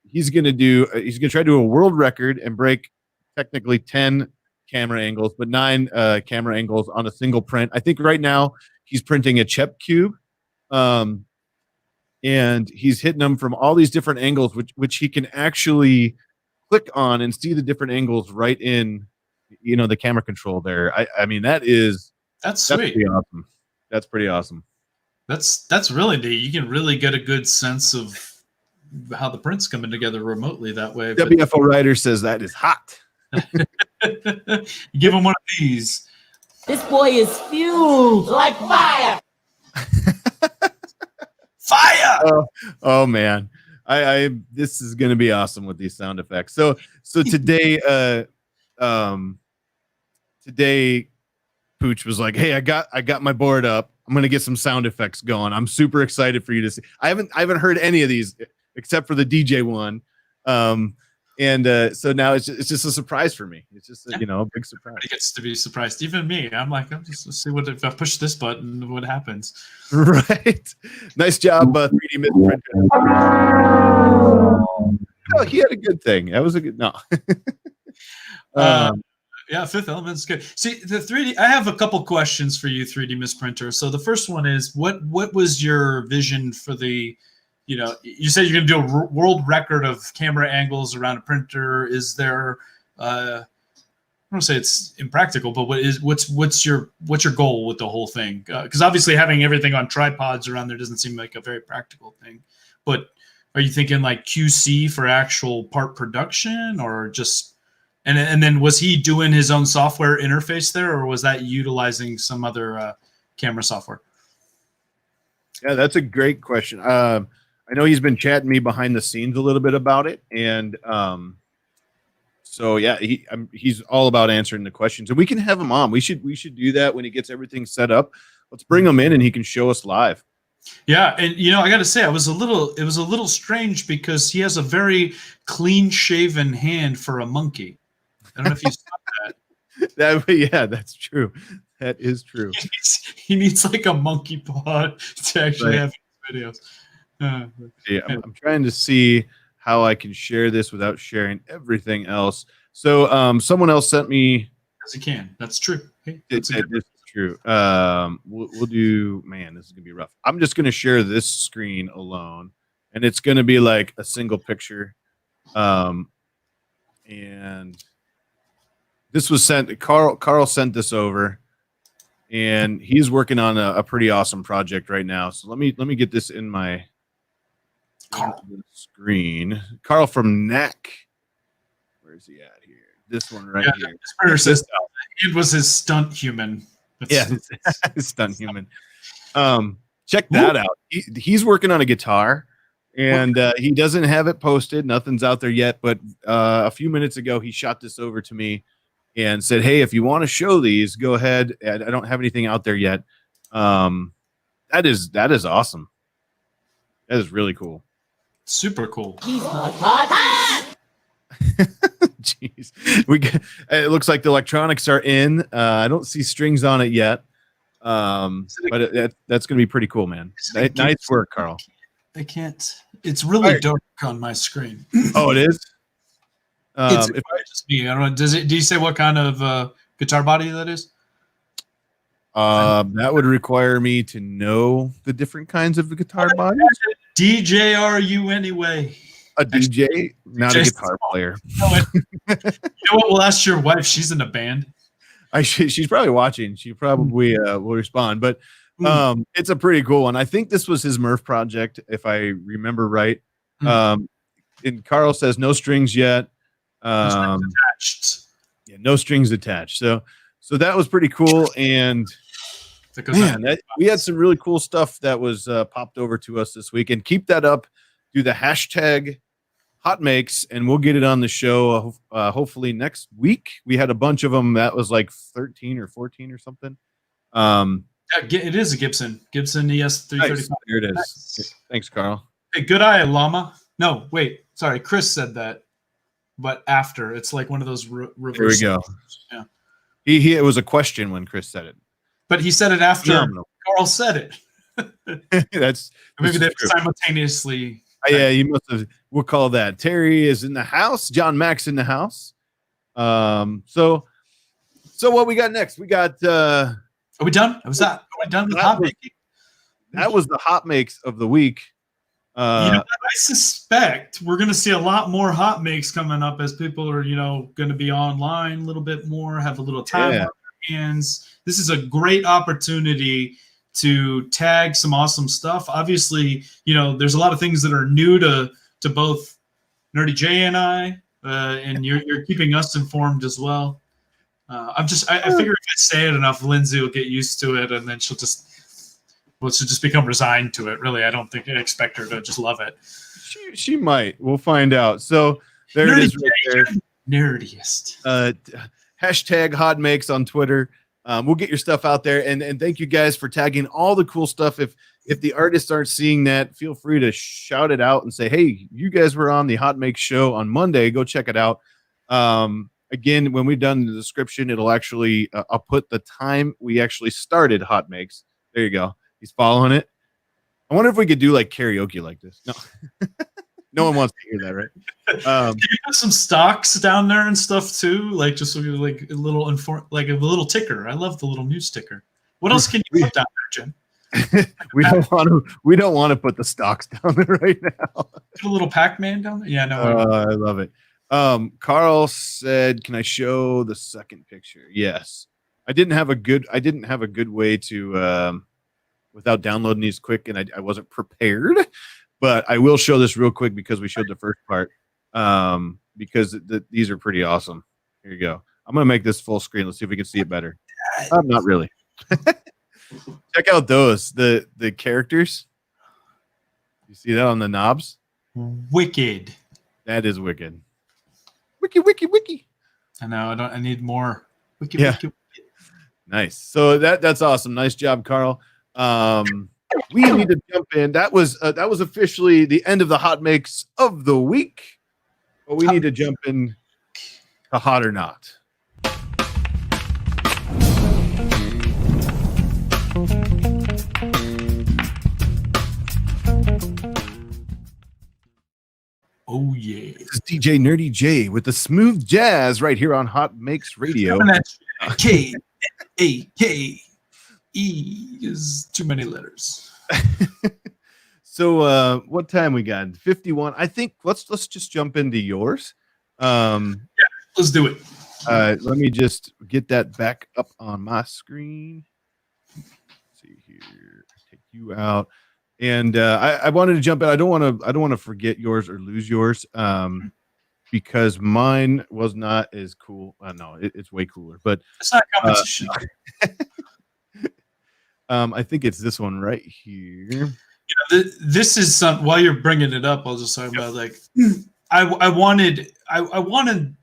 He's gonna try to do a world record and break technically 10 camera angles, but 9 camera angles on a single print. I think right now he's printing a Chep cube, and he's hitting them from all these different angles, which he can actually click on and see the different angles right in, you know, the camera control there. I mean, that's sweet. Pretty awesome. That's pretty awesome. That's really neat. You can really get a good sense of how the print's coming together remotely that way. WFO Writer says that is hot. You give him one of these. This boy is fueled like fire. Fire! Oh man, this is gonna be awesome with these sound effects. So today, today, Pooch was like, "Hey, I got my board up. I'm gonna get some sound effects going. I'm super excited for you to see. I haven't heard any of these except for the DJ one." So now it's just a surprise for me. It's just you know, a big surprise. It gets to be surprised. Even me, I'm like, I'm just let's see what if I push this button, what happens. Right. Nice job, 3D Mist Printer. Oh, he had a good thing. That was a good no. Yeah, Fifth Element's good. See, the 3D. I have a couple questions for you, 3D Mist Printer. So the first one is, what was your vision for the? You know, you said you're going to do a world record of camera angles around a printer. Is there, what don't say it's impractical, but what's your goal with the whole thing? Because obviously having everything on tripods around there doesn't seem like a very practical thing. But are you thinking like QC for actual part production, or just and then was he doing his own software interface there, or was that utilizing some other camera software? Yeah, that's a great question. I know he's been chatting me behind the scenes a little bit about it, and so yeah, he's all about answering the questions, and we can have him on. We should do that when he gets everything set up. Let's bring him in, and he can show us live. Yeah, and I got to say, it was a little strange because he has a very clean-shaven hand for a monkey. I don't know if you saw that. Yeah, that's true. That is true. He needs like a monkey paw to actually have videos. Yeah, I'm trying to see how I can share this without sharing everything else. So someone else sent me. As you can. That's true. Hey, this is true. We'll do. Man, this is gonna be rough. I'm just gonna share this screen alone, and it's gonna be like a single picture. And this was sent. Carl sent this over, and he's working on a pretty awesome project right now. So let me get this in my screen. Carl from NAC. Where's he at here? This one right here. It was his stunt human. Stunt human. Check that out. He's working on a guitar, and he doesn't have it posted. Nothing's out there yet, but a few minutes ago he shot this over to me and said, "Hey, if you want to show these, go ahead." I don't have anything out there yet. That is awesome. That is really cool. Super cool. Jeez, it looks like the electronics are in. I don't see strings on it yet, but that's going to be pretty cool, man. Nice work, Carl. I can't. It's really dark on my screen. Oh, it is. It's just me. I don't know. Do you say what kind of guitar body that is? That would require me to know the different kinds of guitar bodies. DJ are you anyway? A DJ, not a guitar player. You know what? We'll ask your wife. She's in a band. She's probably watching. She probably will respond. But it's a pretty cool one. I think this was his Murph project, if I remember right. And Carl says no strings yet. Attached. Yeah, no strings attached. So that was pretty cool. And man, we had some really cool stuff that was popped over to us this week. And keep that up. Do the hashtag Hotmakes, and we'll get it on the show hopefully next week. We had a bunch of them. That was like 13 or 14 or something. It is a Gibson ES 335. Nice. There it is. Nice. Thanks, Carl. Hey, good eye, Llama. No, wait. Sorry, Chris said that, but after. It's like one of ththis reverse. There we go. Yeah. It was a question when Chris said it. But he said it after Carl said it. Maybe they simultaneously. Yeah, you must have. We'll call that. Terry is in the house. John Max in the house. So what we got next? We got. Are we done? Are we done with hot making? That was the hot makes of the week. I suspect we're going to see a lot more hot makes coming up as people are, going to be online a little bit more, have a little time on their hands. This is a great opportunity to tag some awesome stuff. Obviously, there's a lot of things that are new to both NerdyJ and I, and you're keeping us informed as well. I figure if I say it enough, Lindsay will get used to it, and then she'll just become resigned to it. Really, I don't think I expect her to just love it. She might. We'll find out. So there it is right there. Nerdiest. Hashtag Hotmakes on Twitter. We'll get your stuff out there, and thank you guys for tagging all the cool stuff. If the artists aren't seeing that, feel free to shout it out and say, "Hey, you guys were on the Hotmakes show on Monday. Go check it out." Again, when we've done the description, it'll actually I'll put the time we actually started Hotmakes. There you go. He's following it. I wonder if we could do like karaoke like this. No, no one wants to hear that, right? Can you have some stocks down there and stuff too? Like just like a little ticker. I love the little news ticker. What else can you put down there, Jim? We don't want to put the stocks down there right now. Put a little Pac-Man down there. Yeah, no. I love it. Carl said, "Can I show the second picture?" Yes. I didn't have a good way to without downloading these quick, and I wasn't prepared. But I will show this real quick because we showed the first part. Because these are pretty awesome. Here you go. I'm gonna make this full screen. Let's see if we can see it better. Not really. Check out those the characters. You see that on the knobs? Wicked. That is wicked. Wiki. I know. I need more. Wiki. Nice. So that's awesome. Nice job, Carl. We need to jump in. That was officially the end of the hot makes of the week. But we need to jump in to hot or not. Oh yeah. This is DJ NerdyJ with the smooth jazz right here on Hot Makes Radio. K-A-K-E is too many letters. So what time we got? 51. I think let's just jump into yours. Let's do it. Let me just get that back up on my screen. Let's see here. Take you out. And I wanted to jump in. I don't want to forget yours or lose yours. Because mine was not as cool. No, it's way cooler. But it's not competition. I think it's this one right here. This is some. While you're bringing it up, I'll just talk about like I wanted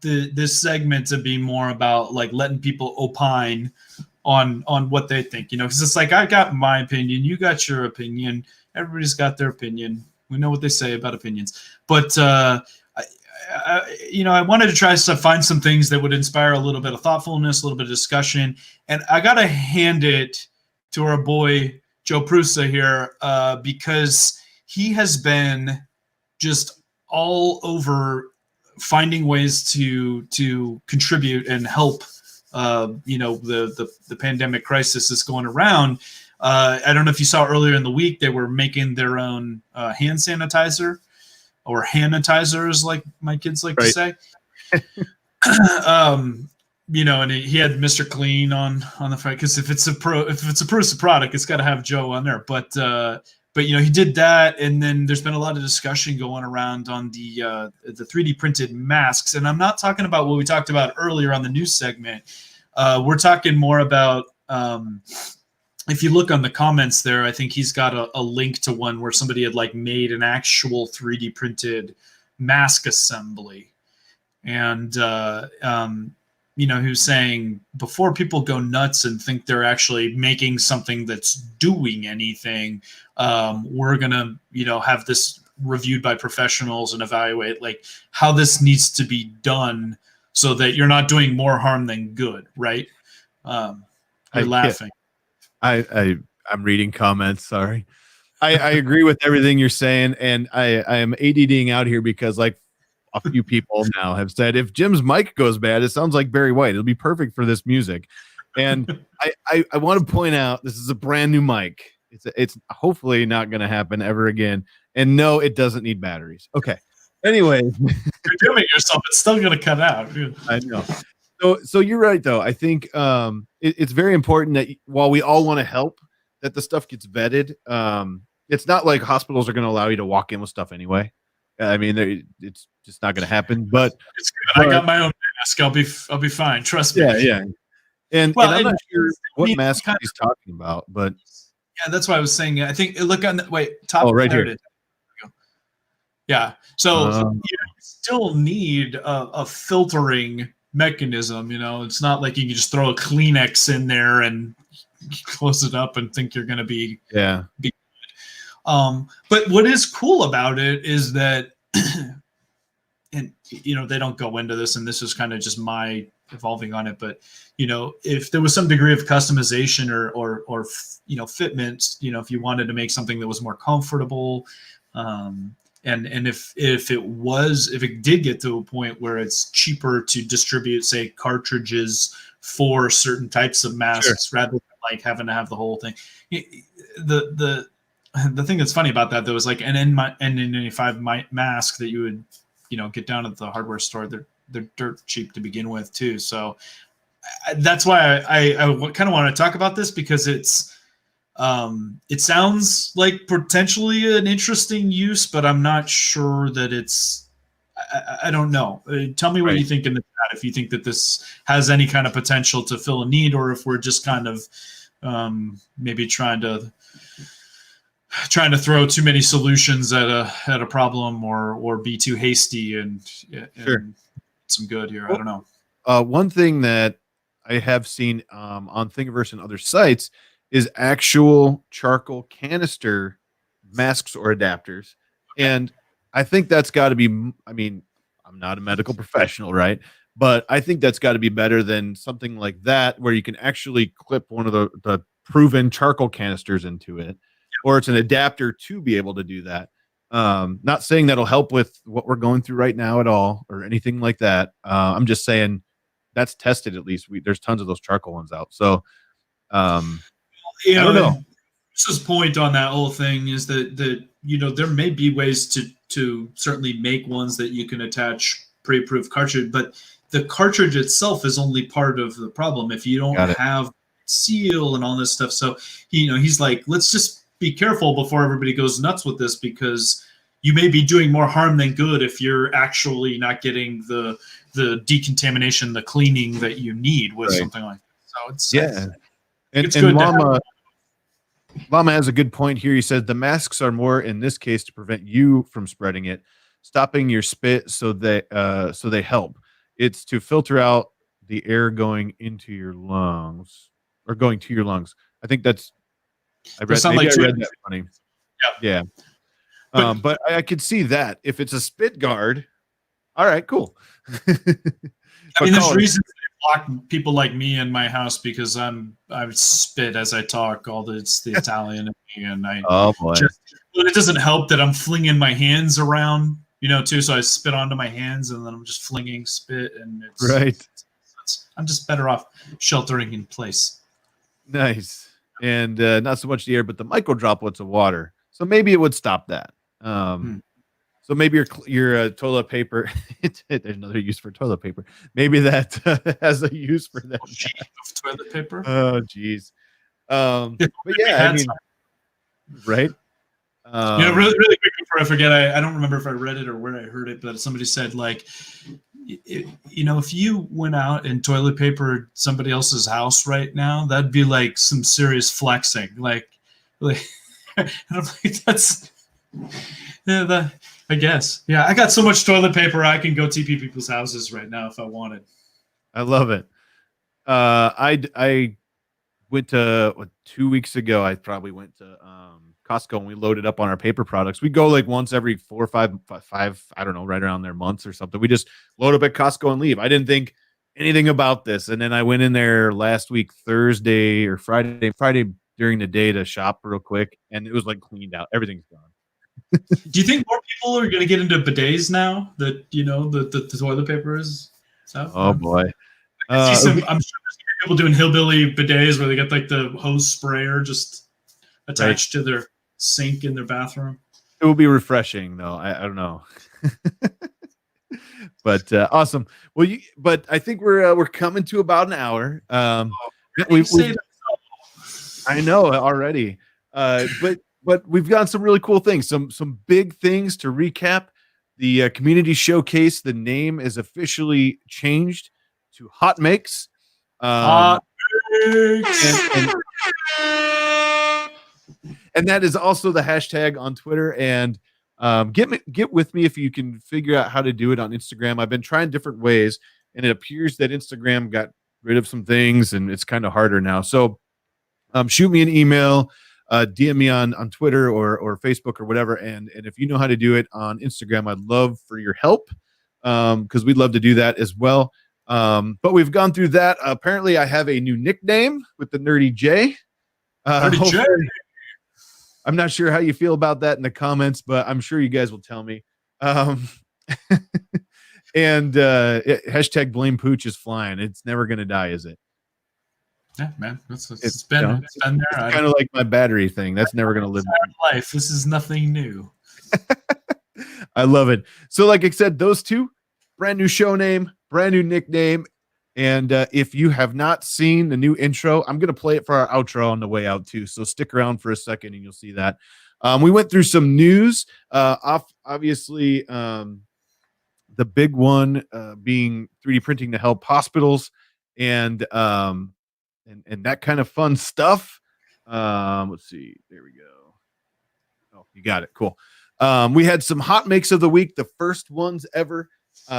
this segment to be more about like letting people opine on what they think. Because it's like I got my opinion, you got your opinion, everybody's got their opinion. We know what they say about opinions, but I wanted to try to find some things that would inspire a little bit of thoughtfulness, a little bit of discussion, and I gotta hand it to our boy Joe Prusa here, because he has been just all over finding ways to contribute and help. The pandemic crisis is going around. I don't know if you saw earlier in the week they were making their own hand sanitizer, or handitizer, like my kids like to say. And he had Mr. Clean on the front, because if it's a Prusa product, it's got to have Joe on there. But he did that, and then there's been a lot of discussion going around on the 3D printed masks, and I'm not talking about what we talked about earlier on the news segment. We're talking more about if you look on the comments there, I think he's got a link to one where somebody had like made an actual 3D printed mask assembly, and who's saying before people go nuts and think they're actually making something that's doing anything, we're gonna have this reviewed by professionals and evaluate like how this needs to be done so that you're not doing more harm than good, right? You're laughing. I'm reading comments. Sorry. I agree with everything you're saying, and I am ADDing out here because like a few people now have said if Jim's mic goes bad, it sounds like Barry White. It'll be perfect for this music. And I want to point out this is a brand new mic. It's hopefully not going to happen ever again. And no, it doesn't need batteries. Okay. Anyway, you're doing it yourself. It's still going to cut out. I know. So you're right though. I think it's very important that while we all want to help, that the stuff gets vetted. It's not like hospitals are going to allow you to walk in with stuff anyway. I mean, it's just not going to happen. But it's good. I got my own mask. I'll be fine. Trust me. Yeah. And I'm not sure what mask he's talking about, but yeah, that's why I was saying. I think look on the top. Oh, right here. Yeah. So you still need a filtering mechanism. It's not like you can just throw a Kleenex in there and close it up and think you're going to be good. But what is cool about it is that, and they don't go into this, and this is kind of just my evolving on it. But if there was some degree of customization or fitment, if you wanted to make something that was more comfortable, and if it did get to a point where it's cheaper to distribute, say, cartridges for certain types of masks rather than like having to have the whole thing. The thing that's funny about that though is like an N95 mask that you would get down at the hardware store, they're dirt cheap to begin with too. So that's why I kind of want to talk about this, because it sounds like potentially an interesting use, but I'm not sure that it's. I don't know. Tell me what you think in the chat, if you think that this has any kind of potential to fill a need, or if we're just kind of maybe trying to throw too many solutions at a problem, or be too hasty and some good here. I don't know. One thing that I have seen on Thingiverse and other sites is actual charcoal canister masks or adapters. And I think that's got to be, I mean, I'm not a medical professional, right? But I think that's got to be better than something like that, where you can actually clip one of the proven charcoal canisters into it, or it's an adapter to be able to do that. Not saying that'll help with what we're going through right now at all, or anything like that. I'm just saying that's tested. At least there's tons of those charcoal ones out. So, I don't know. Chris's point on that whole thing is that there may be ways to certainly make ones that you can attach pre-approved cartridge, but the cartridge itself is only part of the problem if you don't have seal and all this stuff. So he's like, let's just be careful before everybody goes nuts with this, because you may be doing more harm than good if you're actually not getting the decontamination, the cleaning that you need with something like that. So it's good. Llama has a good point here. He says the masks are more in this case to prevent you from spreading it, stopping your spit so they help. It's to filter out the air going into your lungs, or going to your lungs. I think that's. I read that funny. Yeah. But I could see that if it's a spit guard. All right, cool. I mean, there's reasons they block people like me in my house, because I spit as I talk. It's the Italian in me, and but it doesn't help that I'm flinging my hands around, too. So I spit onto my hands, and then I'm just flinging spit, and I'm just better off sheltering in place. Nice. And not so much the air, but the micro droplets of water. So maybe it would stop that. So maybe your toilet paper. There's another use for toilet paper. Maybe that has a use for that. Of toilet paper. Oh, geez. But yeah, I mean, right. Really, really quick before I forget, I don't remember if I read it or where I heard it, but somebody said, like, if you went out and toilet papered somebody else's house right now, that'd be like some serious flexing. Like and I'm like, that's I guess. Yeah, I got so much toilet paper I can go TP people's houses right now if I wanted. I love it. I went to 2 weeks ago. I probably went to Costco, and we loaded up on our paper products. We go like once every 4 or 5, I don't know, right around there, months or something. We just load up at Costco and leave. I didn't think anything about this, and then I went in there last week, Thursday or Friday during the day to shop real quick, and it was like cleaned out. Everything's gone. Do you think more people are going to get into bidets now that the toilet paper is stuff? Oh boy, I'm sure there's people doing hillbilly bidets where they get like the hose sprayer just attached to their sink in their bathroom. It will be refreshing, though. I don't know, but awesome. Well, but I think we're coming to about an hour. I know already, but we've got some really cool things, some big things to recap. The community showcase, the name is officially changed to Hotmakes. And that is also the hashtag on Twitter. And get with me if you can figure out how to do it on Instagram. I've been trying different ways, and it appears that Instagram got rid of some things, and it's kind of harder now. So shoot me an email. DM me on Twitter or Facebook or whatever. And if you know how to do it on Instagram, I'd love for your help, because we'd love to do that as well. But we've gone through that. Apparently, I have a new nickname with the NerdyJ. NerdyJ. I'm not sure how you feel about that in the comments, but I'm sure you guys will tell me. And hashtag blame pooch is flying. It's never going to die, is it? Yeah, man. It's been there. It's kind of like my battery thing. That's never going to live. Life. This is nothing new. I love it. So, like I said, those two, brand new show name, brand new nickname. And if you have not seen the new intro, I'm going to play it for our outro on the way out too. So stick around for a second and you'll see that. We went through some news. Obviously, the big one being 3D printing to help hospitals and that kind of fun stuff. Let's see. There we go. Oh, you got it. Cool. We had some hot makes of the week, the first ones ever.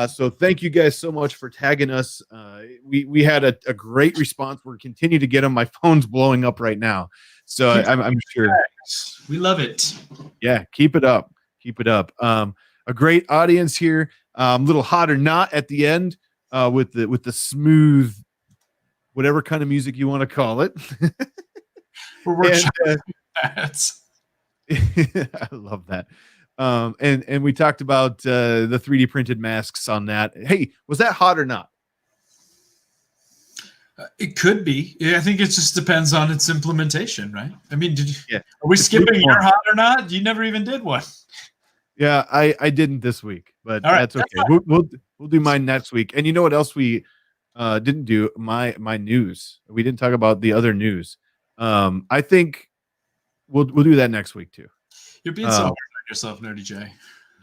So thank you guys so much for tagging us. We had a great response. We're continuing to get them. My phone's blowing up right now. So I'm sure. We love it. Yeah, keep it up. Keep it up. A great audience here. Little hot or not at the end with the smooth, whatever kind of music you want to call it. I love that. And we talked about the 3D printed masks on that. Hey, was that hot or not? It could be. Yeah, I think it just depends on its implementation, right? I mean, are we it's skipping your hot or not? You never even did one. Yeah, I didn't this week, but that's okay. We'll do mine next week. And you know what else we didn't do? My news. We didn't talk about the other news. I think we'll do that next week too. You're being so hard on yourself, NerdyJ.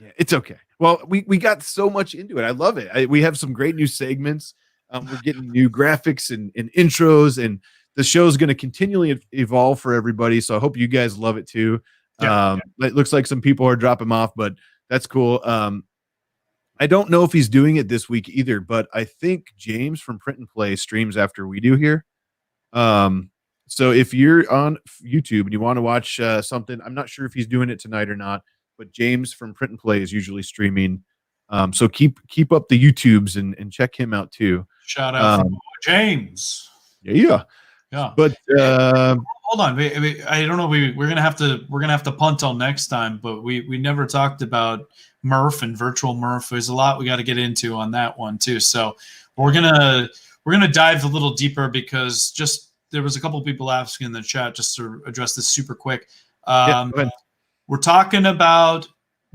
Yeah, it's okay. Well, we got so much into it. I love it. We have some great new segments. We're getting new graphics and intros, and the show is going to continually evolve for everybody. So I hope you guys love it too. It looks like some people are dropping off, but that's cool. I don't know if he's doing it this week either, but I think James from Print and Play streams after we do here. So if you're on YouTube and you want to watch something, I'm not sure if he's doing it tonight or not, but James from Print and Play is usually streaming. So keep up the YouTubes and check him out too. Shout out from James. Yeah. But hold on, I don't know. We're gonna have to punt till next time. But we never talked about Murph and virtual Murph. There's a lot we got to get into on that one too. So we're gonna dive a little deeper because there was a couple of people asking in the chat just to address this super quick. We're talking about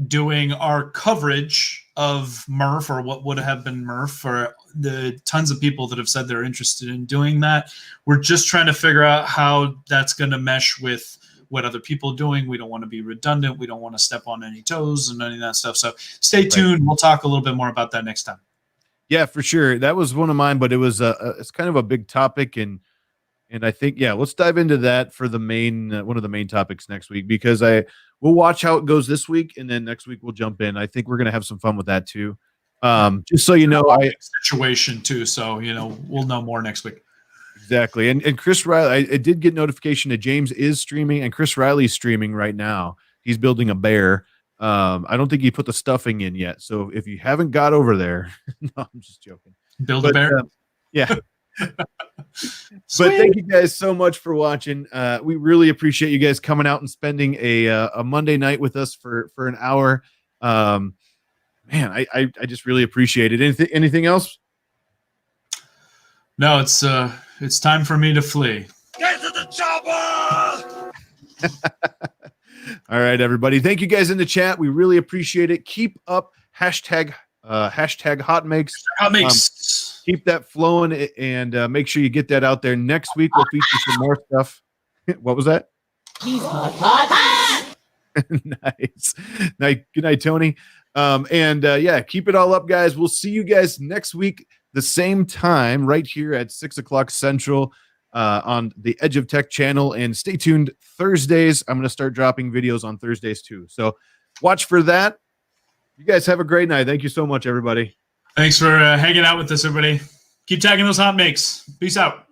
doing our coverage of Murph, or what would have been Murph, for the tons of people that have said they're interested in doing that. We're just trying to figure out how that's going to mesh with what other people are doing. We don't want to be redundant. We don't want to step on any toes and any of that stuff. So stay tuned. Right. We'll talk a little bit more about that next time. Yeah, for sure. That was one of mine, but it was it's kind of a big topic, and I think, let's dive into that for the main one of the main topics next week, because we'll watch how it goes this week, and then next week we'll jump in. I think we're going to have some fun with that too. Just so you know, situation too. So, we'll know more next week. Exactly. And Chris Riley, I did get notification that James is streaming, and Chris Riley's streaming right now. He's building a bear. I don't think he put the stuffing in yet. So if you haven't got over there, no, I'm just joking. Build a bear. Yeah. But thank you guys so much for watching. We really appreciate you guys coming out and spending a Monday night with us for an hour. Man, I just really appreciate it. Anything else? No, it's time for me to flee. Get to the chopper! All right, everybody. Thank you guys in the chat. We really appreciate it. Keep up hashtag Hotmakes. Hotmakes. Keep that flowing, and make sure you get that out there. Next week we'll feature some more stuff. What was that? Nice. Good night, Tony. Keep it all up, guys. We'll see you guys next week, the same time, right here at 6:00 Central on the Edge of Tech channel. And stay tuned Thursdays. I'm going to start dropping videos on Thursdays too. So watch for that. You guys have a great night. Thank you so much, everybody. Thanks for hanging out with us, everybody. Keep tagging those hot makes. Peace out.